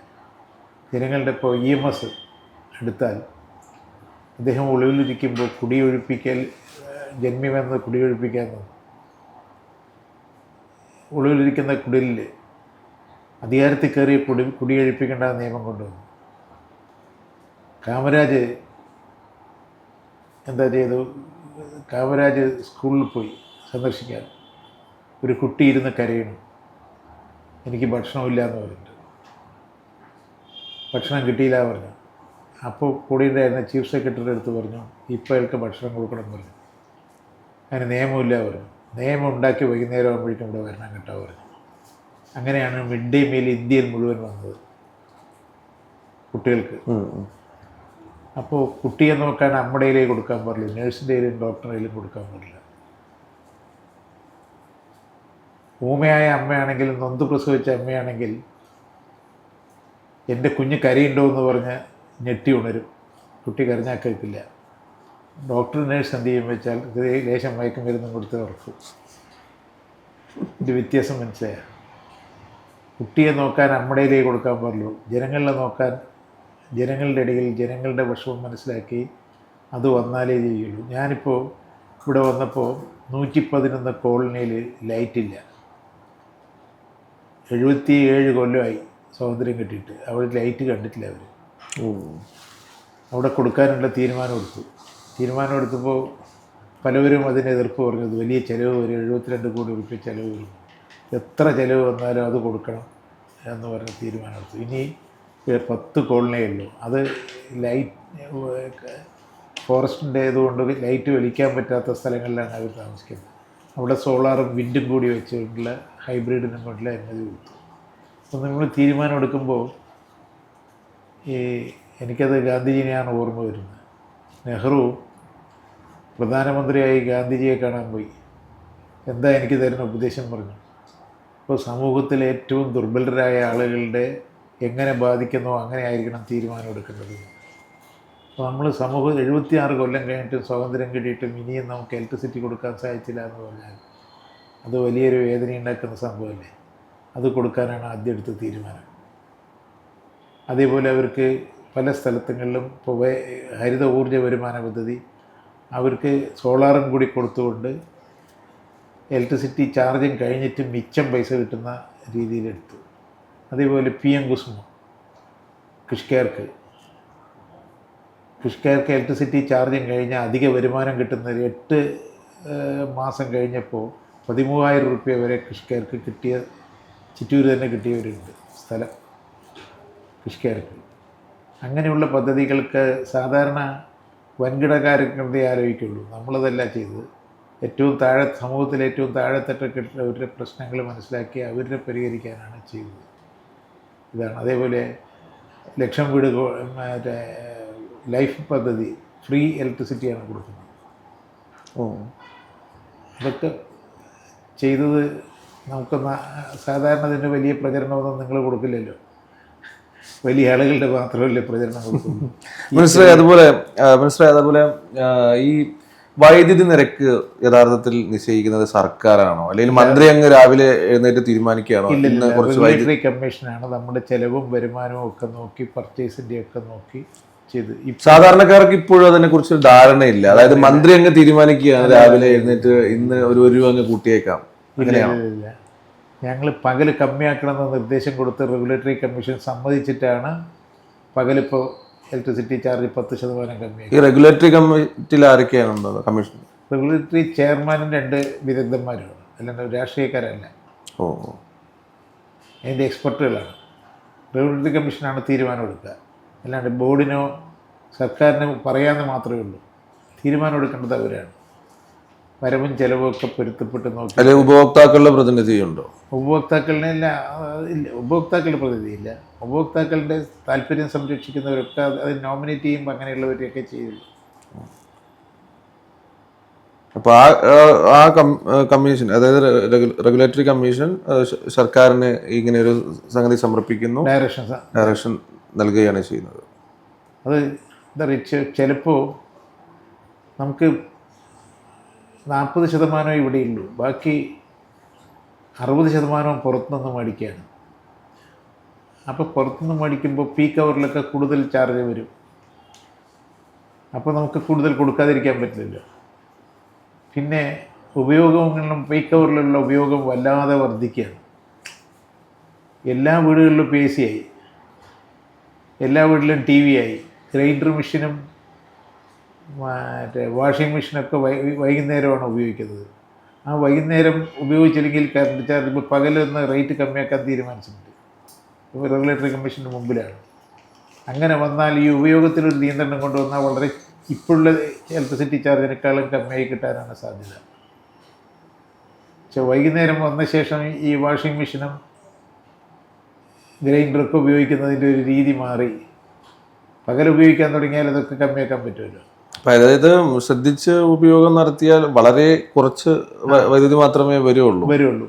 ജനങ്ങളുടെ ഇപ്പോൾ EMS എടുത്താൽ അദ്ദേഹം ഒളിവിലിരിക്കുമ്പോൾ കുടിയൊഴിപ്പിക്കൽ ജന്മിമെന്ന് കുടിയൊഴിപ്പിക്കാൻ തോന്നും. ഒളിവിലിരിക്കുന്ന കുടിലിൽ അധികാരത്തിൽ കയറി കുടിയൊഴിപ്പിക്കേണ്ട നിയമം കൊണ്ടുവന്നു. കാമരാജ് എന്താ ചെയ്തു? കാമരാജ് സ്കൂളിൽ പോയി സന്ദർശിക്കാൻ. ഒരു കുട്ടി ഇരുന്ന് കരയണം, എനിക്ക് ഭക്ഷണമില്ല എന്ന് പറഞ്ഞിട്ട്. ഭക്ഷണം കിട്ടിയില്ല പറഞ്ഞു. അപ്പോൾ കൂടെ ഉണ്ടായിരുന്ന ചീഫ് സെക്രട്ടറിയുടെ അടുത്ത് പറഞ്ഞു, ഇപ്പോൾ അയാൾക്ക് ഭക്ഷണം കൊടുക്കണം എന്ന് പറഞ്ഞു. അതിന് നിയമമില്ല പറഞ്ഞു. നിയമം ഉണ്ടാക്കി വൈകുന്നേരം ആകുമ്പോഴേക്കും ഇവിടെ വരണം കേട്ടോ പറഞ്ഞു. അങ്ങനെയാണ് മിഡ് ഡേ മീൽ ഇന്ത്യയിൽ മുഴുവൻ വന്നത് കുട്ടികൾക്ക്. അപ്പോൾ കുട്ടിയെ നോക്കാൻ അമ്മയുടെ കയ്യിലേക്ക് കൊടുക്കാൻ പാടില്ല, നേഴ്സിൻ്റെ കയ്യിലും ഡോക്ടറുടെ കയ്യിലും കൊടുക്കാൻ പാടില്ല. ഊമയായ അമ്മയാണെങ്കിൽ, നൊന്ത് പ്രസവിച്ച അമ്മയാണെങ്കിൽ എൻ്റെ കുഞ്ഞ് കരയുണ്ടോ എന്ന് പറഞ്ഞ് ഞെട്ടി ഉണരും. കുട്ടി കരഞ്ഞാൽ കേൾക്കില്ല. ഡോക്ടർ നേഴ്സ് എന്ത് ചെയ്യും വെച്ചാൽ ലേശം മയക്കുമരുന്നും കൊടുത്ത് ഉറക്കും. ഇതിൻ്റെ വ്യത്യാസം മനസ്സിലായ? കുട്ടിയെ നോക്കാൻ അമ്മയുടെയിലേക്ക് കൊടുക്കാൻ പാടുള്ളൂ. ജനങ്ങളെ നോക്കാൻ ജനങ്ങളുടെ ഇടയിൽ ജനങ്ങളുടെ വിഷമം മനസ്സിലാക്കി അത് വന്നാലേ ചെയ്യുള്ളൂ. ഞാനിപ്പോൾ ഇവിടെ വന്നപ്പോൾ 111 കോളനിയിൽ ലൈറ്റില്ല. 77 കൊല്ലമായി സ്വാതന്ത്ര്യം കിട്ടിയിട്ട്. അവിടെ ലൈറ്റ് കണ്ടിട്ടില്ല അവർ. അവിടെ കൊടുക്കാനുള്ള തീരുമാനം എടുത്തപ്പോൾ പലവരും അതിന് എതിർപ്പ് പറഞ്ഞത് വലിയ ചിലവ് വരും, 72 കോടി രൂപ ചിലവ് വരും, എത്ര ചിലവ് വന്നാലും അത് കൊടുക്കണം എന്ന് പറഞ്ഞ് തീരുമാനമെടുത്തു. ഇനി 10 കോളനിയേ ഉള്ളൂ. അത് ലൈറ്റ് ഫോറസ്റ്റിൻ്റെ ഇതുകൊണ്ട് ലൈറ്റ് വലിക്കാൻ പറ്റാത്ത സ്ഥലങ്ങളിലാണ് അവർ താമസിക്കുന്നത്. അവിടെ സോളാറും വിൻഡും കൂടി വെച്ചുകൊണ്ടുള്ള ഹൈബ്രിഡിനും കൊണ്ടുള്ള അനുമതി കൊടുത്തു. അപ്പോൾ നമ്മൾ തീരുമാനം എടുക്കുമ്പോൾ എനിക്കത് ഗാന്ധിജിനെയാണ് ഓർമ്മ വരുന്നത്. നെഹ്റു പ്രധാനമന്ത്രിയായി ഗാന്ധിജിയെ കാണാൻ പോയി. എന്താ എനിക്ക് തരുന്ന ഉപദേശം പറഞ്ഞു. അപ്പോൾ സമൂഹത്തിലെ ഏറ്റവും ദുർബലരായ ആളുകളുടെ എങ്ങനെ ബാധിക്കുന്നോ അങ്ങനെ ആയിരിക്കണം തീരുമാനം എടുക്കേണ്ടത്. അപ്പോൾ നമ്മൾ സമൂഹം 76 കൊല്ലം കഴിഞ്ഞിട്ടും സ്വാതന്ത്ര്യം കിട്ടിയിട്ടും ഇനിയും നമുക്ക് ഇലക്ട്രിസിറ്റി കൊടുക്കാൻ സാധിച്ചില്ല എന്ന് പറഞ്ഞാൽ അത് വലിയൊരു വേദന ഉണ്ടാക്കുന്ന സംഭവമല്ലേ. അത് കൊടുക്കാനാണ് ആദ്യം എടുത്ത തീരുമാനം. അതേപോലെ അവർക്ക് പല സ്ഥലങ്ങളിലും ഇപ്പോൾ ഹരിത ഊർജ്ജ വരുമാന പദ്ധതി അവർക്ക് സോളാറും കൂടി കൊടുത്തുകൊണ്ട് ഇലക്ട്രിസിറ്റി ചാർജിങ് കഴിഞ്ഞിട്ട് മിച്ചം പൈസ കിട്ടുന്ന രീതിയിലെടുത്തു. അതേപോലെ PM കുസുമ കൃഷിക്കാർക്ക് ഇലക്ട്രിസിറ്റി ചാർജിങ് കഴിഞ്ഞാൽ അധിക വരുമാനം കിട്ടുന്ന 8 മാസം കഴിഞ്ഞപ്പോൾ 13,000 രൂപ വരെ കൃഷിക്കാർക്ക് കിട്ടിയ, ചിറ്റൂർ തന്നെ കിട്ടിയവരുണ്ട് സ്ഥലം കൃഷിക്കാർക്ക്. അങ്ങനെയുള്ള പദ്ധതികൾക്ക് സാധാരണ വൻകിടക്കാരൊക്കെ ആലോചിക്കുള്ളൂ. നമ്മളതല്ല ചെയ്തത്. ഏറ്റവും സമൂഹത്തിലെ ഏറ്റവും താഴെത്തട്ടിലുള്ള പ്രശ്നങ്ങൾ മനസ്സിലാക്കി അവരെ പരിഹരിക്കാനാണ് ചെയ്തത്. ഇതാണ്. അതേപോലെ ലക്ഷം വീട് മറ്റേ ലൈഫ് പദ്ധതി ഫ്രീ ഇലക്ട്രിസിറ്റിയാണ് കൊടുക്കുന്നത്. അതൊക്കെ ചെയ്തത് നമുക്ക് സാധാരണ ഇതിന് വലിയ പ്രചരണമൊന്നും നിങ്ങൾ കൊടുക്കില്ലല്ലോ, വലിയ ആളുകളുടെ മാത്രമല്ലേ പ്രചരണം കൊടുക്കുള്ളൂ. മനസ്സിലായി. അതുപോലെ ഈ വൈദ്യുതി നിരക്ക് യഥാർത്ഥത്തിൽ നിശ്ചയിക്കുന്നത് സർക്കാരാണോ, അല്ലെങ്കിൽ മന്ത്രി അങ്ങ് രാവിലെ എഴുന്നേറ്റ് തീരുമാനിക്കുകയാണോ? റെഗുലേറ്ററി കമ്മീഷനാണ് നമ്മുടെ ചെലവും വരുമാനവും ഒക്കെ നോക്കി പർച്ചേസിന്റെ ഒക്കെ നോക്കി ചെയ്ത്. സാധാരണക്കാർക്ക് ഇപ്പോഴും അതിനെ കുറിച്ച് ധാരണയില്ല. അതായത് മന്ത്രി അങ്ങ് തീരുമാനിക്കുകയാണ് രാവിലെ എഴുന്നേറ്റ് ഇന്ന് ഒരു രൂപ അങ്ങ് കൂട്ടിയേക്കാം. ഇല്ല, ഞങ്ങൾ പകൽ കമ്മിയാക്കണമെന്ന് നിർദ്ദേശം കൊടുത്ത് റെഗുലേറ്ററി കമ്മീഷൻ സമ്മതിച്ചിട്ടാണ് പകലിപ്പോൾ ഇലക്ട്രിസിറ്റി ചാർജ് 10% കമ്മിയാക്കി. ഈ റെഗുലേറ്ററി കമ്മിറ്റിയിൽ ആരൊക്കെയാണ് കമ്മീഷൻ? റെഗുലേറ്ററി ചെയർമാനും 2 വിദഗ്ധന്മാരുമാണ്, അല്ലാണ്ട് രാഷ്ട്രീയക്കാരല്ല. അതിൻ്റെ എക്സ്പെർട്ടുകളാണ്. റെഗുലേറ്ററി കമ്മീഷനാണ് തീരുമാനം എടുക്കുക, അല്ലാണ്ട് ബോർഡിനോ സർക്കാരിനോ പറയാമെന്ന് മാത്രമേ ഉള്ളൂ. തീരുമാനം എടുക്കേണ്ടത് അവരാണ്. വരവും ചെലവും ഒക്കെ പൊരുത്തപ്പെട്ട് നോക്കി. അതിൽ ഉപഭോക്താക്കളുടെ പ്രതിനിധിയുണ്ടോ? ഇല്ല, ഉപഭോക്താക്കളുടെ പ്രതിനിധിയില്ല. ഉപഭോക്താക്കളുടെ താല്പര്യം സംരക്ഷിക്കുന്നവരൊക്കെ അത് നോമിനേറ്റ് ചെയ്യുമ്പോൾ അങ്ങനെയുള്ളവരെയൊക്കെ ചെയ്തു. അപ്പോൾ ആ കമ്മീഷൻ, അതായത് റെഗുലേറ്ററി കമ്മീഷൻ സർക്കാരിന് ഇങ്ങനെ ഒരു സംഗതി സമർപ്പിക്കുന്നു, ഡയറക്ഷൻ നൽകുകയാണ് ചെയ്യുന്നത്. അത് എന്താ പറയുക, ചിലപ്പോൾ നമുക്ക് 40% ഇവിടെയുള്ളൂ, ബാക്കി 60% പുറത്തുനിന്ന് മേടിക്കുകയാണ്. അപ്പോൾ പുറത്തുനിന്ന് മേടിക്കുമ്പോൾ പീക്ക് അവറിലൊക്കെ കൂടുതൽ ചാർജ് വരും. അപ്പോൾ നമുക്ക് കൂടുതൽ കൊടുക്കാതിരിക്കാൻ പറ്റില്ലല്ലോ. പിന്നെ ഉപയോഗങ്ങളും പീക്ക് അവറിലുള്ള ഉപയോഗം വല്ലാതെ വർദ്ധിക്കുകയാണ്. എല്ലാ വീടുകളിലും AC ആയി, എല്ലാ വീട്ടിലും TV ആയി, ഗ്രൈൻഡർ മെഷീനും മറ്റേ വാഷിംഗ് മെഷീനൊക്കെ വൈകുന്നേരമാണ് ഉപയോഗിക്കുന്നത്. ആ വൈകുന്നേരം ഉപയോഗിച്ചില്ലെങ്കിൽ കറണ്ട് ചാർജ് ഇപ്പോൾ പകലൊന്ന് റേറ്റ് കമ്മിയാക്കാൻ തീരുമാനിച്ചിട്ടുണ്ട്. ഇപ്പോൾ റെഗുലേറ്ററി കമ്മീഷൻ്റെ മുമ്പിലാണ്. അങ്ങനെ വന്നാൽ ഈ ഉപയോഗത്തിലൊരു നിയന്ത്രണം കൊണ്ടുവന്നാൽ വളരെ ഇപ്പോഴുള്ള ഇലക്ട്രിസിറ്റി ചാർജിനേക്കാളും കമ്മിയായി കിട്ടാനാണ് സാധ്യത. പക്ഷേ വൈകുന്നേരം വന്ന ശേഷം ഈ വാഷിംഗ് മെഷീനും ഗ്രൈൻഡറൊക്കെ ഉപയോഗിക്കുന്നതിൻ്റെ ഒരു രീതി മാറി പകൽ ഉപയോഗിക്കാൻ തുടങ്ങിയാൽ അതൊക്കെ കമ്മിയാക്കാൻ പറ്റുമല്ലോ. അതായത് ശ്രദ്ധിച്ച് ഉപയോഗം നടത്തിയാൽ വളരെ കുറച്ച് വൈദ്യുതി മാത്രമേ വരുള്ളൂ.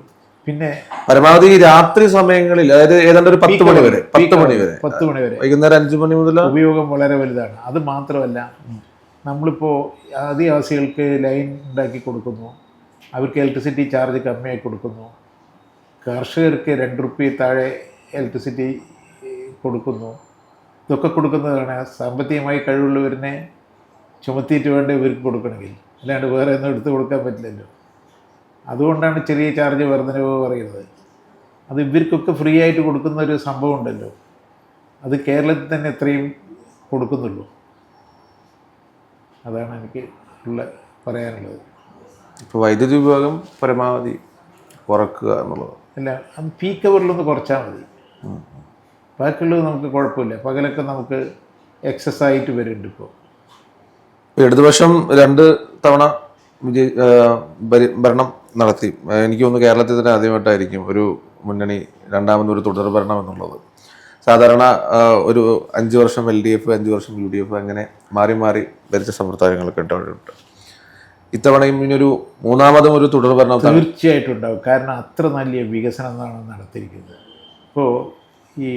പിന്നെ പരമാവധി രാത്രി സമയങ്ങളിൽ, അതായത് ഏതാണ്ട് ഒരു 10 മണി വരെ വൈകുന്നേരം 5 മണി മുതൽ ഉപയോഗം വളരെ വലുതാണ്. അത് മാത്രമല്ല, നമ്മളിപ്പോൾ ആദിവാസികൾക്ക് ലൈൻ ഉണ്ടാക്കി കൊടുക്കുന്നു, അവർക്ക് ഇലക്ട്രിസിറ്റി ചാർജ് കമ്മിയായി കൊടുക്കുന്നു, കർഷകർക്ക് 2 റുപ്യ താഴെ ഇലക്ട്രിസിറ്റി കൊടുക്കുന്നു. ഇതൊക്കെ കൊടുക്കുന്നതാണ് സാമ്പത്തികമായി കഴിവുള്ളവരിനെ ചുമത്തിയിട്ട് വേണ്ട ഇവർക്ക് കൊടുക്കണമെങ്കിൽ, അല്ലാണ്ട് വേറെ ഒന്നും എടുത്ത് കൊടുക്കാൻ പറ്റില്ലല്ലോ. അതുകൊണ്ടാണ് ചെറിയ ചാർജ് വർധനവ് പറയുന്നത്. അത് ഇവർക്കൊക്കെ ഫ്രീ ആയിട്ട് കൊടുക്കുന്ന ഒരു സംഭവം ഉണ്ടല്ലോ, അത് കേരളത്തിൽ തന്നെ എത്രയും കൊടുക്കുന്നുള്ളൂ. അതാണ് എനിക്ക് പറയാനുള്ളത്. ഇപ്പോൾ വൈദ്യുതി ഉപയോഗം പരമാവധി കുറക്കുക എന്നുള്ളത് അല്ല, അത് പീക്ക് അവറിലൊന്ന് കുറച്ചാൽ മതി. ബാക്കിയുള്ളത് നമുക്ക് കുഴപ്പമില്ല. പകലൊക്കെ നമുക്ക് എക്സസ് ആയിട്ട് വരുന്നുണ്ട്. ഇപ്പോൾ ഇടതുപക്ഷം 2 തവണ ഭരണം നടത്തി. എനിക്ക് തോന്നുന്നു കേരളത്തിൽ തന്നെ ആദ്യമായിട്ടായിരിക്കും ഒരു മുന്നണി രണ്ടാമതൊരു തുടർ ഭരണം എന്നുള്ളത്. സാധാരണ ഒരു 5 വർഷം LDF, 5 വർഷം UDF, അങ്ങനെ മാറി മാറി ഭരിച്ച സമ്പ്രദായങ്ങളൊക്കെ ഉണ്ട്. ഇത്തവണയും ഇനിയൊരു മൂന്നാമതും ഒരു തുടർ ഭരണം തീർച്ചയായിട്ടും ഉണ്ടാവും. കാരണം അത്ര നല്ല വികസനമാണ് നടത്തിയിരിക്കുന്നത്. ഇപ്പോൾ ഈ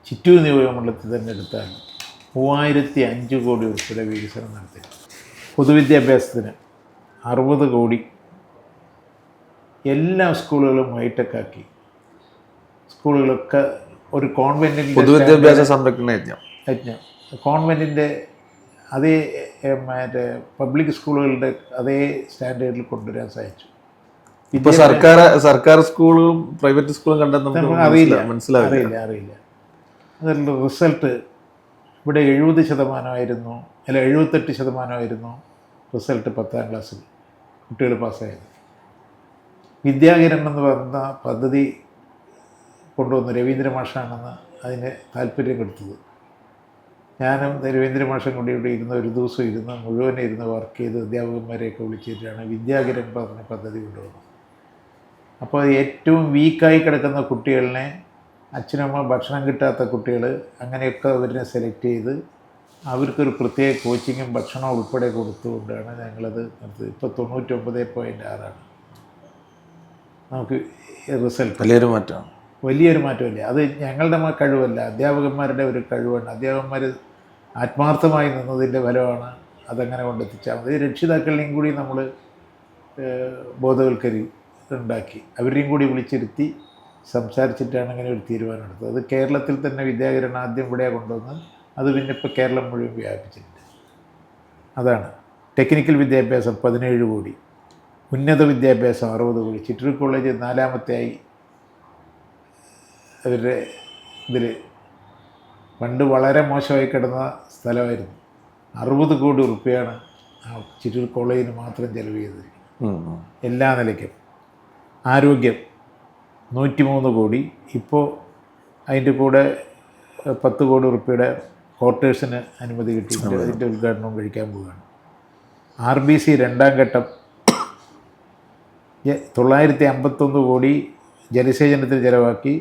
ചിറ്റൂർ നിയോജകമണ്ഡലത്തിൽ തന്നെ എടുത്താൽ 3005 കോടി രൂപയുടെ വികസനം നടത്തി. പൊതുവിദ്യാഭ്യാസത്തിന് 60 കോടി, എല്ലാ സ്കൂളുകളും ഹൈടെക്കാക്കി. സ്കൂളുകളൊക്കെ ഒരു കോൺവെൻറ്റിൻ്റെ പൊതുവിദ്യാഭ്യാസ സംരക്ഷണ യജ്ഞം കോൺവെൻറ്റിൻ്റെ അതേ പബ്ലിക് സ്കൂളുകളുടെ അതേ സ്റ്റാൻഡേർഡിൽ കൊണ്ടുവരാൻ സാധിച്ചു. ഇപ്പോൾ സർക്കാർ സ്കൂളും പ്രൈവറ്റ് സ്കൂളും കണ്ടാൽ നമുക്ക് മനസ്സിലാവില്ല. അതിൻ്റെ റിസൾട്ട് ഇവിടെ 70% അല്ല 78% റിസൾട്ട് 10ാം ക്ലാസ്സിൽ കുട്ടികൾ പാസ്സായത്. വിദ്യാകിരൺ എന്ന് പറഞ്ഞ പദ്ധതി കൊണ്ടുവന്ന് രവീന്ദ്ര മാഷാണെന്ന് അതിന് താല്പര്യം കൊടുത്തത്. ഞാനും രവീന്ദ്ര മാഷും കൂടി ഇവിടെ ഇരുന്ന് ഒരു ദിവസം മുഴുവൻ ഇരുന്ന് വർക്ക് ചെയ്ത് അധ്യാപകന്മാരെയൊക്കെ വിളിച്ചിട്ടാണ് വിദ്യാകിരൺ പറഞ്ഞ പദ്ധതി കൊണ്ടുവന്നത്. അപ്പോൾ ഏറ്റവും വീക്കായി കിടക്കുന്ന കുട്ടികളിനെ, അച്ഛനമ്മ ഭക്ഷണം കിട്ടാത്ത കുട്ടികൾ, അങ്ങനെയൊക്കെ അവരിനെ സെലക്ട് ചെയ്ത് അവർക്കൊരു പ്രത്യേക കോച്ചിങ്ങും ഭക്ഷണവും ഉൾപ്പെടെ കൊടുത്തുകൊണ്ടാണ് ഞങ്ങളത് നടത്തിയത്. ഇപ്പോൾ 99.6 നമുക്ക് റിസൾട്ട്. വലിയൊരു മാറ്റമില്ല. അത് ഞങ്ങളുടെ കഴിവല്ല, അധ്യാപകന്മാരുടെ ഒരു കഴിവാണ്. അധ്യാപകന്മാർ ആത്മാർത്ഥമായി നിന്നതിൻ്റെ ഫലമാണ് അതങ്ങനെ കൊണ്ടെത്തിച്ചാൽ മതി. രക്ഷിതാക്കളെയും കൂടി നമ്മൾ ഉണ്ടാക്കി അവരെയും കൂടി വിളിച്ചിരുത്തി സംസാരിച്ചിട്ടാണ് അങ്ങനെ ഒരു തീരുമാനം എടുത്തത്. അത് കേരളത്തിൽ തന്നെ വിദ്യാകിരൺ ആദ്യം ഇവിടെ കൊണ്ടുവന്ന് അത് പിന്നെ ഇപ്പോൾ കേരളം മുഴുവൻ വ്യാപിച്ചിട്ടുണ്ട്. അതാണ് ടെക്നിക്കൽ വിദ്യാഭ്യാസം 17 കോടി, ഉന്നത വിദ്യാഭ്യാസം 60 കോടി. ചിറ്റൂർ കോളേജ് 4ാമത്തെയായി അവരുടെ ഇതിൽ. പണ്ട് വളരെ മോശമായി കിടന്ന സ്ഥലമായിരുന്നു. 60 കോടി റുപ്യയാണ് ആ ചിറ്റൂർ കോളേജിന് മാത്രം ചെലവ് ചെയ്തിരിക്കുന്നത് എല്ലാ നിലയ്ക്കും. ആരോഗ്യം 103 കോടി. ഇപ്പോൾ അതിൻ്റെ കൂടെ 10 കോടി റുപ്യയുടെ ക്വാർട്ടേഴ്സിന് അനുമതി കിട്ടിയിട്ടുണ്ട്. അതിൻ്റെ ഉദ്ഘാടനവും കഴിക്കാൻ പോവുകയാണ്. RBC 2ാം ഘട്ടം 951 കോടി ജലസേചനത്തിന് ചിലവാക്കി.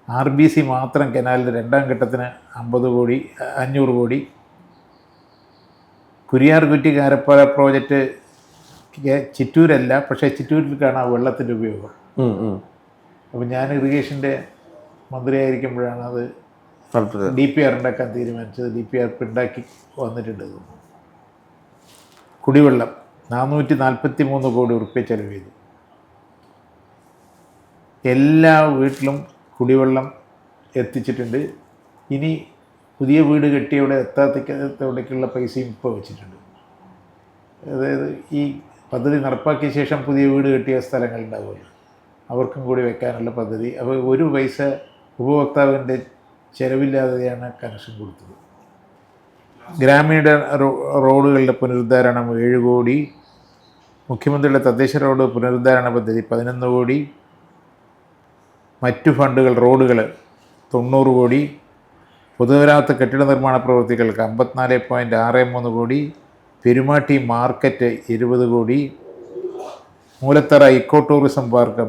RBC മാത്രം കനാലിൻ്റെ 2ാം ഘട്ടത്തിന് 500 കോടി. കുരിയാർകുറ്റി കാരപ്പാറ പ്രോജക്റ്റ് ചിറ്റൂരല്ല, പക്ഷേ ചിറ്റൂരിലേക്കാണ് ആ വെള്ളത്തിൻ്റെ ഉപയോഗം. അപ്പോൾ ഞാൻ ഇറിഗേഷൻ്റെ മന്ത്രിയായിരിക്കുമ്പോഴാണ് അത് DPR ഉണ്ടാക്കാൻ തീരുമാനിച്ചത്. DPR ഉണ്ടാക്കി വന്നിട്ടുണ്ട്. കുടിവെള്ളം 443 കോടി റുപ്യ ചെലവ് ചെയ്തു. എല്ലാ വീട്ടിലും കുടിവെള്ളം എത്തിച്ചിട്ടുണ്ട്. ഇനി പുതിയ വീട് കെട്ടിയവിടെ എത്താത്തവിടേക്കുള്ള പൈസയും ഇപ്പോൾ വെച്ചിട്ടുണ്ട്. അതായത് ഈ പദ്ധതി നടപ്പാക്കിയ ശേഷം പുതിയ വീട് കെട്ടിയ സ്ഥലങ്ങളുണ്ടാവുമല്ലോ, അവർക്കും കൂടി വെക്കാനുള്ള പദ്ധതി. അപ്പോൾ ഒരു പൈസ ഉപഭോക്താവിൻ്റെ ചിലവില്ലാതെയാണ് കണക്ഷൻ കൊടുത്തത്. ഗ്രാമീണ റോഡുകളുടെ പുനരുദ്ധാരണം 7 കോടി. മുഖ്യമന്ത്രിയുടെ തദ്ദേശ റോഡ് പുനരുദ്ധാരണ പദ്ധതി 11 കോടി. മറ്റു ഫണ്ടുകൾ റോഡുകൾ 90 കോടി. പൊതുമരാമത്ത് കെട്ടിട നിർമ്മാണ പ്രവൃത്തികൾക്ക് 54.63 കോടി. പെരുമാട്ടി മാർക്കറ്റ് 20 കോടി. മൂലത്തറ ഇക്കോ ടൂറിസം പാർക്ക്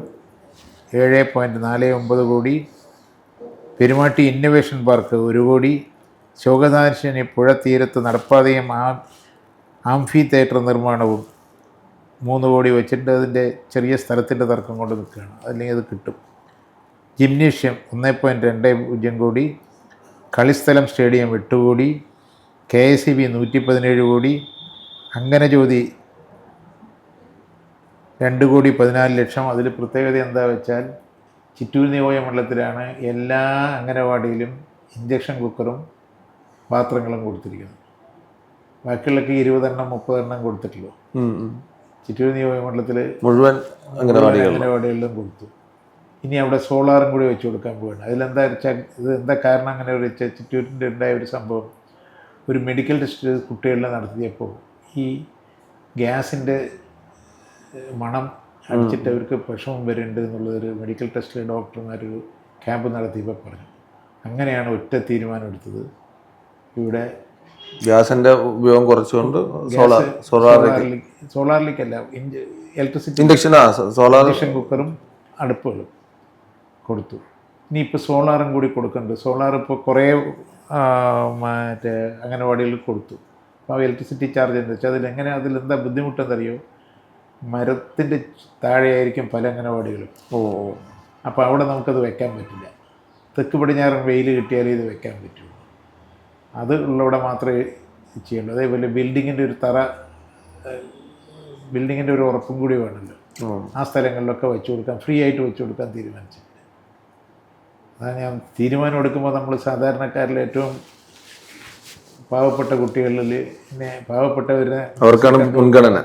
7.49 കോടി. പെരുമാട്ടി ഇന്നൊവേഷൻ പാർക്ക് 1 കോടി. ശോകനാശിനി പുഴ തീരത്ത് നടപ്പാതയും ആംഫി തിയേറ്റർ നിർമ്മാണവും 3 കോടി വെച്ചിട്ട് അതിൻ്റെ ചെറിയ സ്ഥലത്തിൻ്റെ തർക്കം കൊണ്ട് നിൽക്കുകയാണ്. അല്ലെങ്കിൽ അത് കിട്ടും. ജിംനേഷ്യം 1.20 കോടി. കളിസ്ഥലം സ്റ്റേഡിയം 8 കോടി. KSEB 117 കോടി. അങ്കനജ്യോതി 2,14,00,000. അതിൽ പ്രത്യേകത എന്താ വെച്ചാൽ ചിറ്റൂർ നിയോജകമണ്ഡലത്തിലാണ് എല്ലാ അംഗനവാടിയിലും ഇഞ്ചക്ഷൻ കുക്കറും പാത്രങ്ങളും കൊടുത്തിരിക്കുന്നത്. ബാക്കിയുള്ളൊക്കെ 20 എണ്ണം 30 എണ്ണം കൊടുത്തിട്ടുള്ളൂ. ചിറ്റൂർ നിയോജകമണ്ഡലത്തിൽ മുഴുവൻ അംഗനവാടികളിലും കൊടുത്തു. ഇനി അവിടെ സോളാറും കൂടി വെച്ച് കൊടുക്കാൻ പോവുകയാണ്. അതിലെന്താ വെച്ചാൽ എന്താ കാരണം അങ്ങനെ ഒരു ചിറ്റൂരിൻ്റെ ഉണ്ടായ ഒരു സംഭവം, ഒരു മെഡിക്കൽ ടെസ്റ്റ് കുട്ടികളിൽ നടത്തിയപ്പോൾ ഈ ഗ്യാസിൻ്റെ മണം അടിച്ചിട്ട് അവർക്ക് വിഷമം വരുന്നുണ്ട് എന്നുള്ളതൊരു മെഡിക്കൽ ടെസ്റ്റിൽ ഡോക്ടർമാരൊരു ക്യാമ്പ് നടത്തിയപ്പോൾ പറഞ്ഞു. അങ്ങനെയാണ് ഒറ്റ തീരുമാനം എടുത്തത്. ഇവിടെ ഗ്യാസിൻ്റെ ഉപയോഗം കുറച്ചുകൊണ്ട് സോളാറിലേക്കല്ല, ഇലക്ട്രിസിറ്റി ഇൻഡക്ഷൻ കുക്കറും അടുപ്പുകളും കൊടുത്തു. ഇനിയിപ്പോൾ സോളാറും കൂടി കൊടുക്കുന്നുണ്ട്. സോളാർ ഇപ്പോൾ കുറേ മറ്റേ അംഗനവാടികളിൽ കൊടുത്തു. അപ്പോൾ ഇലക്ട്രിസിറ്റി ചാർജ് എന്താ വെച്ചാൽ അതിലെന്താ ബുദ്ധിമുട്ടെന്നറിയോ, മരത്തിൻ്റെ താഴെയായിരിക്കും പല അംഗനവാടികളും. അപ്പോൾ അവിടെ നമുക്കത് വെക്കാൻ പറ്റില്ല. തെക്ക് പടിഞ്ഞാറൻ വെയിൽ കിട്ടിയാലേ ഇത് വെക്കാൻ പറ്റുള്ളൂ. അത് ഉള്ളവിടെ മാത്രമേ ചെയ്യുള്ളൂ. അതേപോലെ ബിൽഡിങ്ങിൻ്റെ ഒരു ഉറപ്പും കൂടി വേണമല്ലോ. ആ സ്ഥലങ്ങളിലൊക്കെ വെച്ച് കൊടുക്കാൻ, ഫ്രീ ആയിട്ട് വെച്ച് കൊടുക്കാൻ തീരുമാനിച്ചിട്ടുണ്ട്. അതാണ് ഞാൻ തീരുമാനം എടുക്കുമ്പോൾ നമ്മൾ സാധാരണക്കാരിൽ ഏറ്റവും പാവപ്പെട്ട കുട്ടികളിൽ പാവപ്പെട്ടവരെ അവർക്കാണ് മുൻഗണന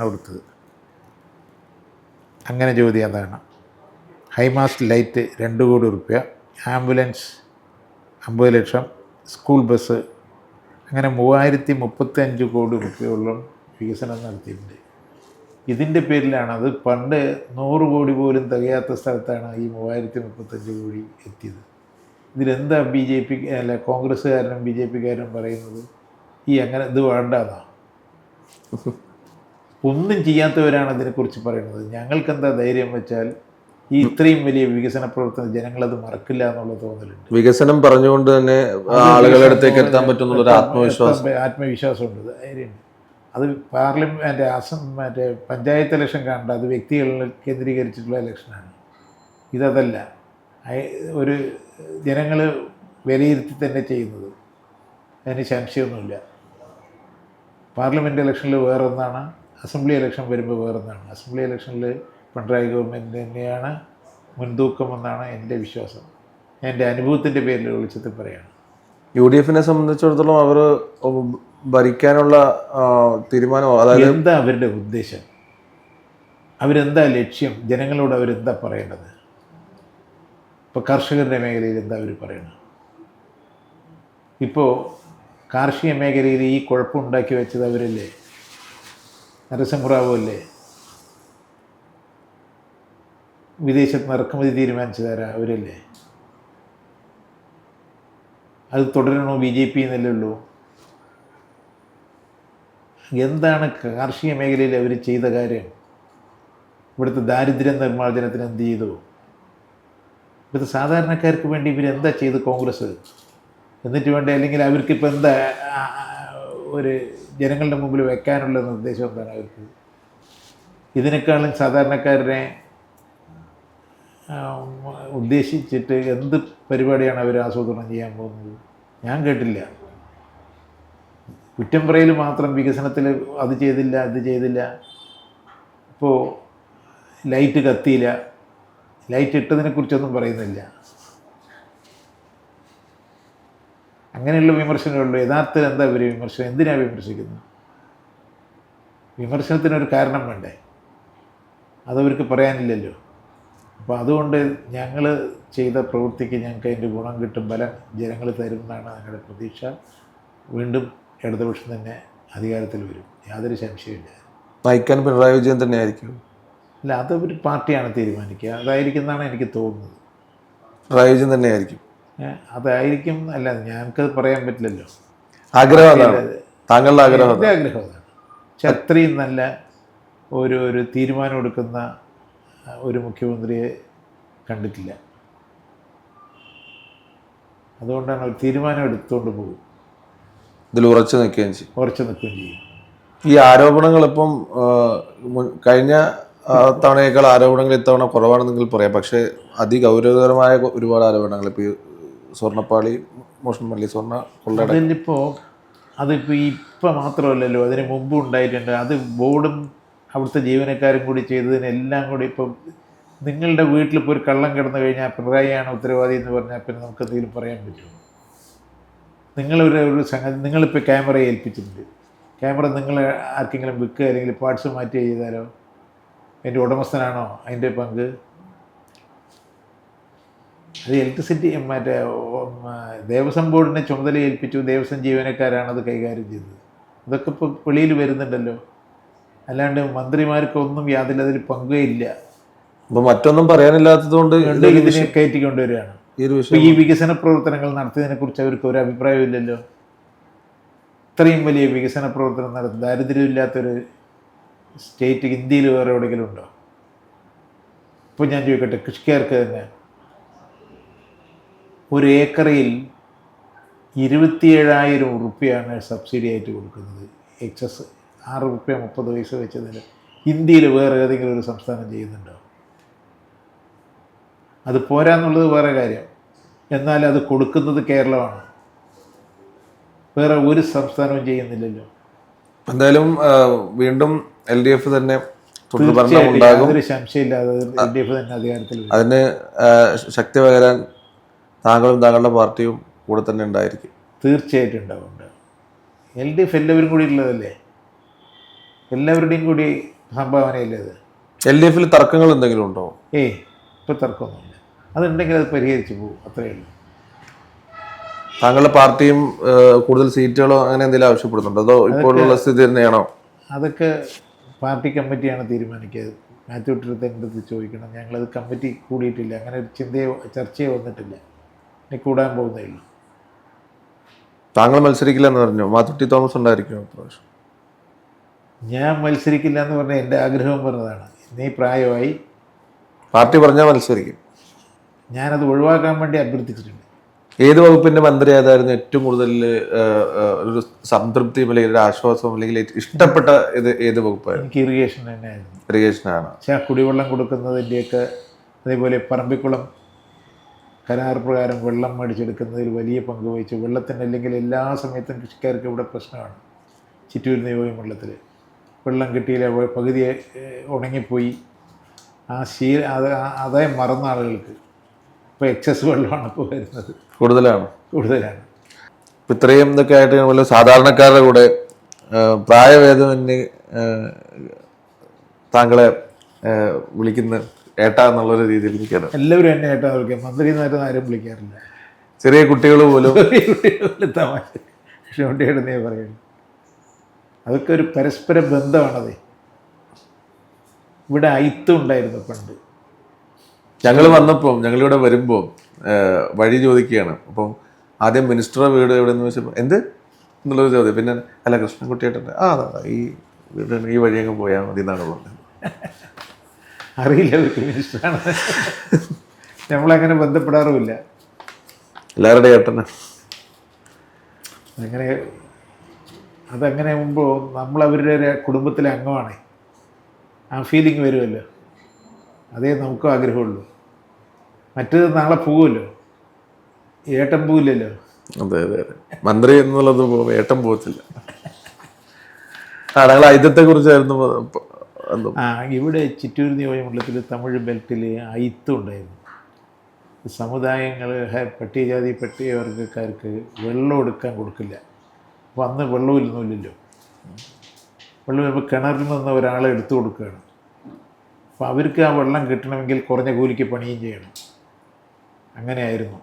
കൊടുത്തത്. അങ്ങനെ ചോദ്യം അതാണ്. ഹൈമാസ്റ്റ് ലൈറ്റ് 2 കോടി റുപ്യ. ആംബുലൻസ് 50 ലക്ഷം. School bus. അങ്ങനെ 3035 കോടി റുപ്യോളം വികസനം നടത്തിയിട്ടുണ്ട്. ഇതിൻ്റെ പേരിലാണ് അത് പണ്ട് 100 കോടി പോലും തികയാത്ത സ്ഥലത്താണ് ഈ 3035 കോടി എത്തിയത്. ഇതിലെന്താ ബി ജെ പി അല്ല കോൺഗ്രസ്സുകാരനും ബി ജെ പിക്കാരനും പറയുന്നത്? അങ്ങനെ ഇത് വേണ്ടെന്നാ. ഒന്നും ചെയ്യാത്തവരാണ് ഇതിനെക്കുറിച്ച് പറയുന്നത്. ഞങ്ങൾക്കെന്താ ധൈര്യം വെച്ചാൽ ഇത്രയും വലിയ വികസന പ്രവർത്തനം ജനങ്ങളത് മറക്കില്ല എന്നുള്ള തോന്നലുണ്ട്. വികസനം പറഞ്ഞുകൊണ്ട് തന്നെ ആളുകളുടെ അടുത്തേക്ക് എത്താൻ പറ്റുന്ന ഒരു ആത്മവിശ്വാസമുണ്ട്, ധൈര്യമുണ്ട്. അത് പാർലമെൻറ്റ് മറ്റേ പഞ്ചായത്ത് ഇലക്ഷൻ കാണണ്ട, അത് വ്യക്തികളിൽ കേന്ദ്രീകരിച്ചിട്ടുള്ള ഇലക്ഷനാണ്. ഇതല്ല, ഒരു ജനങ്ങൾ വിലയിരുത്തി തന്നെ ചെയ്യുന്നത്, അതിന് സംശയമൊന്നുമില്ല. പാർലമെൻറ്റ് ഇലക്ഷനിൽ വേറൊന്നാണ്, അസംബ്ലി ഇലക്ഷൻ വരുമ്പോൾ വേറൊന്നാണ്. അസംബ്ലി ഇലക്ഷനിൽ പിണറായി ഗവൺമെൻറ് തന്നെയാണ് മുൻതൂക്കമെന്നാണ് എൻ്റെ വിശ്വാസം. എൻ്റെ അനുഭവത്തിൻ്റെ പേരിൽ വിളിച്ചത് പറയാണ്. UDF സംബന്ധിച്ചിടത്തോളം അവർ ഭരിക്കാനുള്ള തീരുമാനം, അതായത് എന്താ അവരുടെ ഉദ്ദേശം, അവരെന്താ ലക്ഷ്യം, ജനങ്ങളോട് അവരെന്താ പറയേണ്ടത്? ഇപ്പോൾ കർഷകരുടെ മേഖലയിൽ എന്താ അവർ പറയണം? ഇപ്പോൾ കാർഷിക മേഖലയിൽ ഈ കുഴപ്പമുണ്ടാക്കി വെച്ചത് അവരല്ലേ? നരസിംഹറാവു അല്ലേ? വിദേശത്ത് നിന്ന് ഇറക്കുമതി തീരുമാനിച്ചതാരാ? അവരല്ലേ? അത് തുടരണോ ബി ജെ പി എന്നല്ലേ ഉള്ളൂ? എന്താണ് കാർഷിക മേഖലയിൽ അവർ ചെയ്ത കാര്യം? ഇവിടുത്തെ ദാരിദ്ര്യ നിർമ്മാർജ്ജനത്തിന് എന്ത് ചെയ്തു? ഇവിടുത്തെ സാധാരണക്കാർക്ക് വേണ്ടി ഇവരെന്താ ചെയ്ത് കോൺഗ്രസ്? എന്നിട്ട് വേണ്ട, അല്ലെങ്കിൽ അവർക്കിപ്പോൾ എന്താ ഒരു ജനങ്ങളുടെ മുമ്പിൽ വെക്കാനുള്ള നിർദ്ദേശം എന്താണ് അവർക്ക്? ഇതിനേക്കാളും സാധാരണക്കാരനെ ഉദ്ദേശിച്ചിട്ട് എന്ത് പരിപാടിയാണ് അവർ ആസൂത്രണം ചെയ്യാൻ പോകുന്നത്? ഞാൻ കേട്ടില്ല. കുറ്റം പറയൽ മാത്രം, വികസനത്തിൽ അത് ചെയ്തില്ല ഇത് ചെയ്തില്ല. ഇപ്പോൾ ലൈറ്റ് കത്തിയില്ല, ലൈറ്റ് ഇട്ടതിനെക്കുറിച്ചൊന്നും പറയുന്നില്ല. അങ്ങനെയുള്ള വിമർശനമുള്ളൂ. യഥാർത്ഥത്തിൽ എന്താ ഇവർ വിമർശനം? എന്തിനാണ് വിമർശിക്കുന്നത്? വിമർശനത്തിനൊരു കാരണം വേണ്ടേ? അതവർക്ക് പറയാനില്ലല്ലോ. അപ്പോൾ അതുകൊണ്ട് ഞങ്ങൾ ചെയ്ത പ്രവൃത്തിക്ക് ഞങ്ങൾക്ക് അതിൻ്റെ ഗുണം കിട്ടും, ബലം ജനങ്ങൾ തരും എന്നാണ് ഞങ്ങളുടെ പ്രതീക്ഷ. വീണ്ടും ഇടതുപക്ഷം തന്നെ അധികാരത്തിൽ വരും, യാതൊരു സംശയമില്ല. നയിക്കാൻ പിണറായി വിജയൻ തന്നെ ആയിരിക്കും? അല്ല, അതൊരു പാർട്ടിയാണ് തീരുമാനിക്കുക. അതായിരിക്കും എന്നാണ് എനിക്ക് തോന്നുന്നത്. പിണറായി വിജയൻ തന്നെ ആയിരിക്കും? അതായിരിക്കും അല്ല, ഞങ്ങൾക്കത് പറയാൻ പറ്റില്ലല്ലോ. ആഗ്രഹം താങ്കളുടെ ആഗ്രഹം? എൻ്റെ ആഗ്രഹം അതാണ്. പക്ഷെ അത്രയും നല്ല ഒരു തീരുമാനം എടുക്കുന്ന ഒരു മുഖ്യമന്ത്രിയെ കണ്ടിട്ടില്ല. അതുകൊണ്ടാണ് ഒരു തീരുമാനം എടുത്തുകൊണ്ട് പോകും, ഇതിൽ ഉറച്ചു നിൽക്കുകയും ചെയ്യും. ഈ ആരോപണങ്ങൾ ഇപ്പം കഴിഞ്ഞ തവണയേക്കാൾ ആരോപണങ്ങൾ ഇത്തവണ കുറവാണെന്നെങ്കിൽ പറയാം. പക്ഷേ അതിഗൗരവകരമായ ഒരുപാട് ആരോപണങ്ങൾ, ഇപ്പോൾ ഈ സ്വർണ്ണപ്പാളി മോഷണം, മല്ലി സ്വർണ്ണ കൊള്ളയുടെ, അതിപ്പോൾ ഇപ്പം മാത്രമല്ലല്ലോ, അതിന് മുമ്പും ഉണ്ടായിട്ടുണ്ട്. അത് ബോർഡും അവിടുത്തെ ജീവനക്കാരും കൂടി ചെയ്തതിനെല്ലാം കൂടി ഇപ്പം നിങ്ങളുടെ വീട്ടിലിപ്പോൾ ഒരു കള്ളം കിടന്നു കഴിഞ്ഞാൽ പിണറായിയാണ് ഉത്തരവാദി എന്ന് പറഞ്ഞാൽ പിന്നെ നമുക്ക് എന്തെങ്കിലും പറയാൻ പറ്റുമോ? നിങ്ങളൊരു സംഗതി, നിങ്ങളിപ്പോൾ ക്യാമറ ഏൽപ്പിച്ചിട്ടുണ്ട്. ക്യാമറ നിങ്ങൾ ആർക്കെങ്കിലും വിൽക്കുക അല്ലെങ്കിൽ പാർട്സ് മാറ്റി ചെയ്താലോ? അതിൻ്റെ ഉടമസ്ഥനാണോ അതിൻ്റെ പങ്ക്? അത് ഇലക്ട്രിസിറ്റി മറ്റേ ദേവസ്വം ബോർഡിനെ ചുമതല ഏൽപ്പിച്ചു, ദേവസ്വം ജീവനക്കാരാണ് അത് കൈകാര്യം ചെയ്തത്. അതൊക്കെ ഇപ്പോൾ വെളിയിൽ വരുന്നുണ്ടല്ലോ. അല്ലാണ്ട് മന്ത്രിമാർക്കൊന്നും യാതൊരു അതിൽ പങ്കേ ഇല്ല. അപ്പോൾ മറ്റൊന്നും പറയാനില്ലാത്തത് കൊണ്ട് ഇതിനെ കയറ്റിക്കൊണ്ടുവരികയാണ്. ഈ വികസന പ്രവർത്തനങ്ങൾ നടത്തിയതിനെക്കുറിച്ച് അവർക്ക് ഒരു അഭിപ്രായമില്ലല്ലോ. ഇത്രയും വലിയ വികസന പ്രവർത്തനം നടത്തി ദാരിദ്ര്യമില്ലാത്തൊരു സ്റ്റേറ്റ് ഇന്ത്യയിൽ വേറെ എവിടെയെങ്കിലും ഉണ്ടോ? ഇപ്പോൾ ഞാൻ ചോദിക്കട്ടെ, കൃഷിക്കാർക്ക് തന്നെ ഒരു ഏക്കറിൽ 27,000 റുപ്യയാണ് സബ്സിഡി ആയിട്ട് കൊടുക്കുന്നത്. എക്സസ് 6 റുപ്യ 30 പൈസ വെച്ചതിൽ ഇന്ത്യയിൽ വേറെ ഏതെങ്കിലും ഒരു സംസ്ഥാനം ചെയ്യുന്നുണ്ടോ? അത് പോരാന്നുള്ളത് വേറെ കാര്യം. എന്നാൽ അത് കൊടുക്കുന്നത് കേരളമാണ്, വേറെ ഒരു സംസ്ഥാനവും ചെയ്യുന്നില്ലല്ലോ. എന്തായാലും വീണ്ടും LDF തന്നെ ഉണ്ടാകും, ഒരു സംശയമില്ലാതെ LDF തന്നെ അധികാരത്തിൽ വരും. അതിന് ശക്തി പകരാൻ താങ്കളും താങ്കളുടെ പാർട്ടിയും കൂടെ തന്നെ ഉണ്ടായിരിക്കും. തീർച്ചയായിട്ടും ഉണ്ടാവും. LDF എല്ലാവരും കൂടി ഉള്ളതല്ലേ, എല്ലാവരുടെയും കൂടി സംഭാവനയല്ലേ അത്. LDF തർക്കങ്ങൾ എന്തെങ്കിലും ഉണ്ടോ? ഇപ്പോൾ തർക്കമൊന്നുമില്ല. അതുണ്ടെങ്കിൽ അത് പരിഹരിച്ചു പോകും, അത്രയേ ഉള്ളൂ. താങ്കളുടെ പാർട്ടിയും കൂടുതൽ സീറ്റുകളോ അങ്ങനെ എന്തെങ്കിലും ആവശ്യപ്പെടുന്നുണ്ടോ, അതോ ഇപ്പോഴുള്ള സ്ഥിതി തന്നെയാണോ? അതൊക്കെ പാർട്ടി കമ്മിറ്റിയാണ് തീരുമാനിക്കുക. മാത്യു ടിരുത്തൻ്റെ അടുത്ത് ചോദിക്കണം. ഞങ്ങളത് കമ്മിറ്റി കൂടിയിട്ടില്ല, അങ്ങനെ ഒരു ചർച്ചയോ വന്നിട്ടില്ല. ഇനി കൂടാൻ പോകുന്നേ ഉള്ളൂ. താങ്കൾ മത്സരിക്കില്ല എന്ന് പറഞ്ഞു. മാത്തുട്ടി തോമസ് ഉണ്ടായിരിക്കും പ്രാവശ്യം. ഞാൻ മത്സരിക്കില്ല എന്ന് പറഞ്ഞാൽ എൻ്റെ ആഗ്രഹം പറഞ്ഞതാണ്. ഇന്നീ പ്രായമായി, പാർട്ടി പറഞ്ഞാൽ മത്സരിക്കും. ഞാനത് ഒഴിവാക്കാൻ വേണ്ടി അഭ്യർത്ഥിച്ചിട്ടുണ്ട്. ഏത് വകുപ്പിന്റെ മന്ത്രി ഏതായിരുന്നു ഏറ്റവും കൂടുതൽ ഒരു സംതൃപ്തിയും അല്ലെങ്കിൽ ഒരു ആശ്വാസവും അല്ലെങ്കിൽ ഇഷ്ടപ്പെട്ട ഏത് വകുപ്പായിരുന്നു? എനിക്ക് ഇറിഗേഷൻ തന്നെയായിരുന്നു. ഇറിഗേഷനാണ്. പക്ഷേ ആ കുടിവെള്ളം കൊടുക്കുന്നതിൻ്റെയൊക്കെ, അതേപോലെ പറമ്പിക്കുളം കരാർ പ്രകാരം വെള്ളം മേടിച്ചെടുക്കുന്നതിൽ വലിയ പങ്ക് വഹിച്ചു. വെള്ളത്തിന് അല്ലെങ്കിൽ എല്ലാ സമയത്തും കൃഷിക്കാർക്ക് ഇവിടെ പ്രശ്നമാണ്. ചിറ്റൂർ നിയോജക മണ്ഡലത്തിൽ വെള്ളം കിട്ടിയില്ല, പകുതി ഉണങ്ങിപ്പോയി. അതേ മറന്ന ആളുകൾക്ക് ഇപ്പോൾ എക്സസ് വെള്ളമാണ് ഇപ്പോൾ വരുന്നത്, കൂടുതലാണ്. ഇപ്പം ഇത്രയും ഇതൊക്കെ ആയിട്ട് നമ്മൾ സാധാരണക്കാരുടെ കൂടെ പ്രായഭേദമന്യേ താങ്കളെ വിളിക്കുന്ന ഏട്ടാ എന്നുള്ളൊരു രീതിയിൽ നിൽക്കണം. എല്ലാവരും എന്നെ ഏട്ടാ വിളിക്കാം. മന്ത്രി നേരം ആരും വിളിക്കാറില്ല. ചെറിയ കുട്ടികൾ പോലും തമാശ കൃഷിവണ്ടിയാണെന്നേ പറയുള്ളൂ. അതൊക്കെ ഒരു പരസ്പര ബന്ധമാണത്. ഇവിടെ അയിത്തം ഉണ്ടായിരുന്നു പണ്ട്. ഞങ്ങളിവിടെ വരുമ്പോൾ വഴി ചോദിക്കുകയാണ്. അപ്പം ആദ്യം മിനിസ്റ്ററുടെ വീട് എവിടെയെന്ന് വെച്ചപ്പോൾ എന്ത് എന്നുള്ളൊരു ചോദ്യം. പിന്നെ അല്ല കൃഷ്ണൻകുട്ടിയായിട്ടുണ്ട്, ഈ വീട് ഈ വഴി അങ്ങ് പോയാൽ മതി എന്നാണ് പറഞ്ഞത്. അറിയില്ല അവർക്ക് മിനിസ്റ്ററാണ്. നമ്മളങ്ങനെ ബന്ധപ്പെടാറുമില്ല. എല്ലാവരുടെയും ഏട്ടന് അതങ്ങനെ ആകുമ്പോൾ നമ്മളവരുടെ കുടുംബത്തിലെ അംഗമാണ്. ആ ഫീലിംഗ് വരുമല്ലോ. അതേ നമുക്കും ആഗ്രഹമുള്ളൂ. മറ്റേത് നാളെ പോകുമല്ലോ, ഏട്ടൻ പോവില്ലല്ലോ. അതെ. മന്ത്രി എന്നുള്ളത് ഏട്ടൻ പോകത്തില്ല. ഞങ്ങൾ ഐത്യത്തെ കുറിച്ചായിരുന്നു. ഇവിടെ ചിറ്റൂർ നിയോജകമണ്ഡലത്തിൽ തമിഴ് ബെൽറ്റിൽ അയിത്തം ഉണ്ടായിരുന്നു. സമുദായങ്ങൾ പട്ടികജാതി പട്ടികവർഗക്കാർക്ക് വെള്ളം എടുക്കാൻ കൊടുക്കില്ല. അപ്പോൾ അന്ന് വെള്ളമില്ലല്ലോ. വെള്ളം വരുമ്പോൾ കിണറിൽ നിന്ന് ഒരാളെ എടുത്തു കൊടുക്കുകയാണ്. അപ്പോൾ അവർക്ക് ആ വെള്ളം കിട്ടണമെങ്കിൽ കുറഞ്ഞ കൂലിക്ക് പണിയും ചെയ്യണം. അങ്ങനെയായിരുന്നു.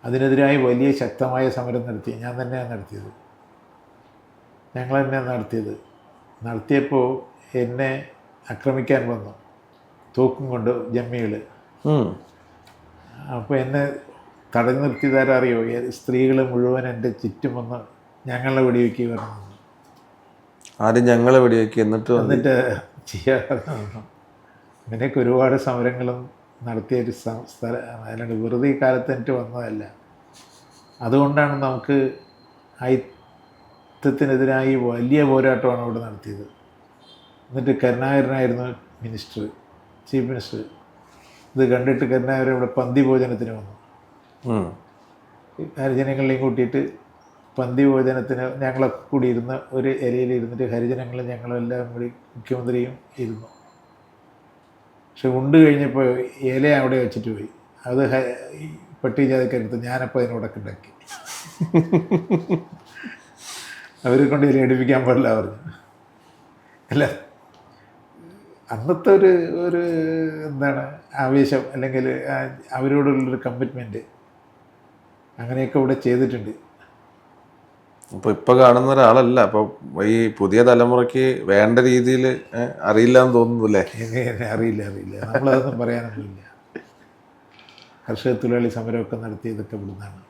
അതിനെതിരായി വലിയ ശക്തമായ സമരം നടത്തി. ഞാൻ തന്നെയാണ് നടത്തിയത്. ഞങ്ങൾ തന്നെയാണ് നടത്തിയപ്പോൾ എന്നെ ആക്രമിക്കാൻ വന്നു, തോക്കും കൊണ്ട് ജമ്മികൾ. അപ്പോൾ എന്നെ തടഞ്ഞു നിർത്തിയതാരറിയോ? സ്ത്രീകൾ മുഴുവൻ എൻ്റെ ചുറ്റും വന്ന് ഞങ്ങളെ വെടിവെക്കുക പറഞ്ഞു. ആദ്യം ഞങ്ങളെ വെടിവെക്കുക, എന്നിട്ട് ചെയ്യാതെ. അങ്ങനെയൊക്കെ ഒരുപാട് സമരങ്ങളും നടത്തിയൊരു സ്ഥലം. അല്ലാണ്ട് വെറുതെ ഈ കാലത്ത് എനിക്ക് വന്നതല്ല. അതുകൊണ്ടാണ് നമുക്ക് അയിത്തത്തിനെതിരായി വലിയ പോരാട്ടമാണ് ഇവിടെ നടത്തിയത്. എന്നിട്ട് കരുണാകരനായിരുന്നു ചീഫ് മിനിസ്റ്റർ. ഇത് കണ്ടിട്ട് കരുണാകരൻ ഇവിടെ പന്തി ഭോജനത്തിന് വന്നു. ഹരിജനങ്ങളെയും കൂട്ടിയിട്ട് പന്തി ഭോജനത്തിന് ഞങ്ങളൊക്കെ കൂടി ഇരുന്ന് ഒരു ഇലയിൽ ഇരുന്നിട്ട് ഹരിജനങ്ങളും ഞങ്ങളെല്ലാം കൂടി മുഖ്യമന്ത്രിയും ഇരുന്നു. പക്ഷെ ഉണ്ട് കഴിഞ്ഞപ്പോൾ ഇല അവിടെ വെച്ചിട്ട് പോയി. അത് പട്ടികജാതിക്കാരെടുത്ത് ഞാനപ്പോൾ അതിനോടൊക്കെ ഉണ്ടാക്കി. അവരെ കൊണ്ട് ഇല എടുപ്പിക്കാൻ പാടില്ല പറഞ്ഞു. അല്ല, അന്നത്തെ ഒരു എന്താണ് ആവേശം, അല്ലെങ്കിൽ അവരോടുള്ളൊരു കമ്മിറ്റ്മെൻറ്റ്, അങ്ങനെയൊക്കെ ഇവിടെ ചെയ്തിട്ടുണ്ട്. അപ്പോൾ ഇപ്പോൾ കാണുന്ന ഒരാളല്ല. അപ്പോൾ ഈ പുതിയ തലമുറയ്ക്ക് വേണ്ട രീതിയിൽ അറിയില്ല എന്ന് തോന്നുന്നില്ലേ? അറിയില്ല. നമ്മളതൊന്നും പറയാനൊന്നുമില്ല. കർഷക തൊഴിലാളി സമരമൊക്കെ നടത്തിയതൊക്കെ ഇവിടുന്നാണ്.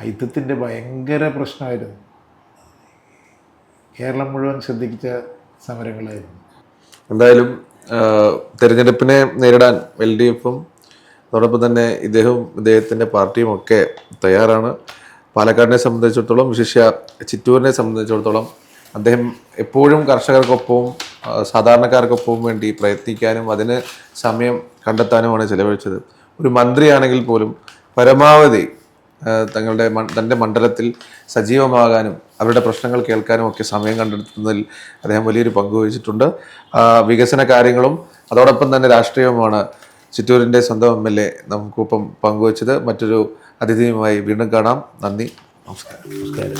അയിത്തത്തിൻ്റെ ഭയങ്കര പ്രശ്നമായിരുന്നു. കേരളം മുഴുവൻ ശ്രദ്ധിച്ച സമരങ്ങളായിരുന്നു. എന്തായാലും തെരഞ്ഞെടുപ്പിനെ നേരിടാൻ LDFും അതോടൊപ്പം തന്നെ ഇദ്ദേഹത്തിൻ്റെ പാർട്ടിയും ഒക്കെ തയ്യാറാണ്. പാലക്കാടിനെ സംബന്ധിച്ചിടത്തോളം, വിശേഷ ചിറ്റൂരിനെ സംബന്ധിച്ചിടത്തോളം അദ്ദേഹം എപ്പോഴും കർഷകർക്കൊപ്പവും സാധാരണക്കാർക്കൊപ്പവും വേണ്ടി പ്രയത്നിക്കാനും അതിന് സമയം കണ്ടെത്താനുമാണ് ചെലവഴിച്ചത്. ഒരു മന്ത്രിയാണെങ്കിൽ പോലും പരമാവധി തൻ്റെ മണ്ഡലത്തിൽ സജീവമാകാനും അവരുടെ പ്രശ്നങ്ങൾ കേൾക്കാനും ഒക്കെ സമയം കണ്ടെത്തുന്നതിൽ അദ്ദേഹം വലിയൊരു പങ്ക് വഹിച്ചിട്ടുണ്ട്. വികസന കാര്യങ്ങളും അതോടൊപ്പം തന്നെ രാഷ്ട്രീയവുമാണ് ചിറ്റൂരിൻ്റെ സ്വന്തം MLA നമുക്കൊപ്പം പങ്കുവച്ചത്. മറ്റൊരു അതിഥിയുമായി വീണ്ടും കാണാം. നന്ദി, നമസ്കാരം.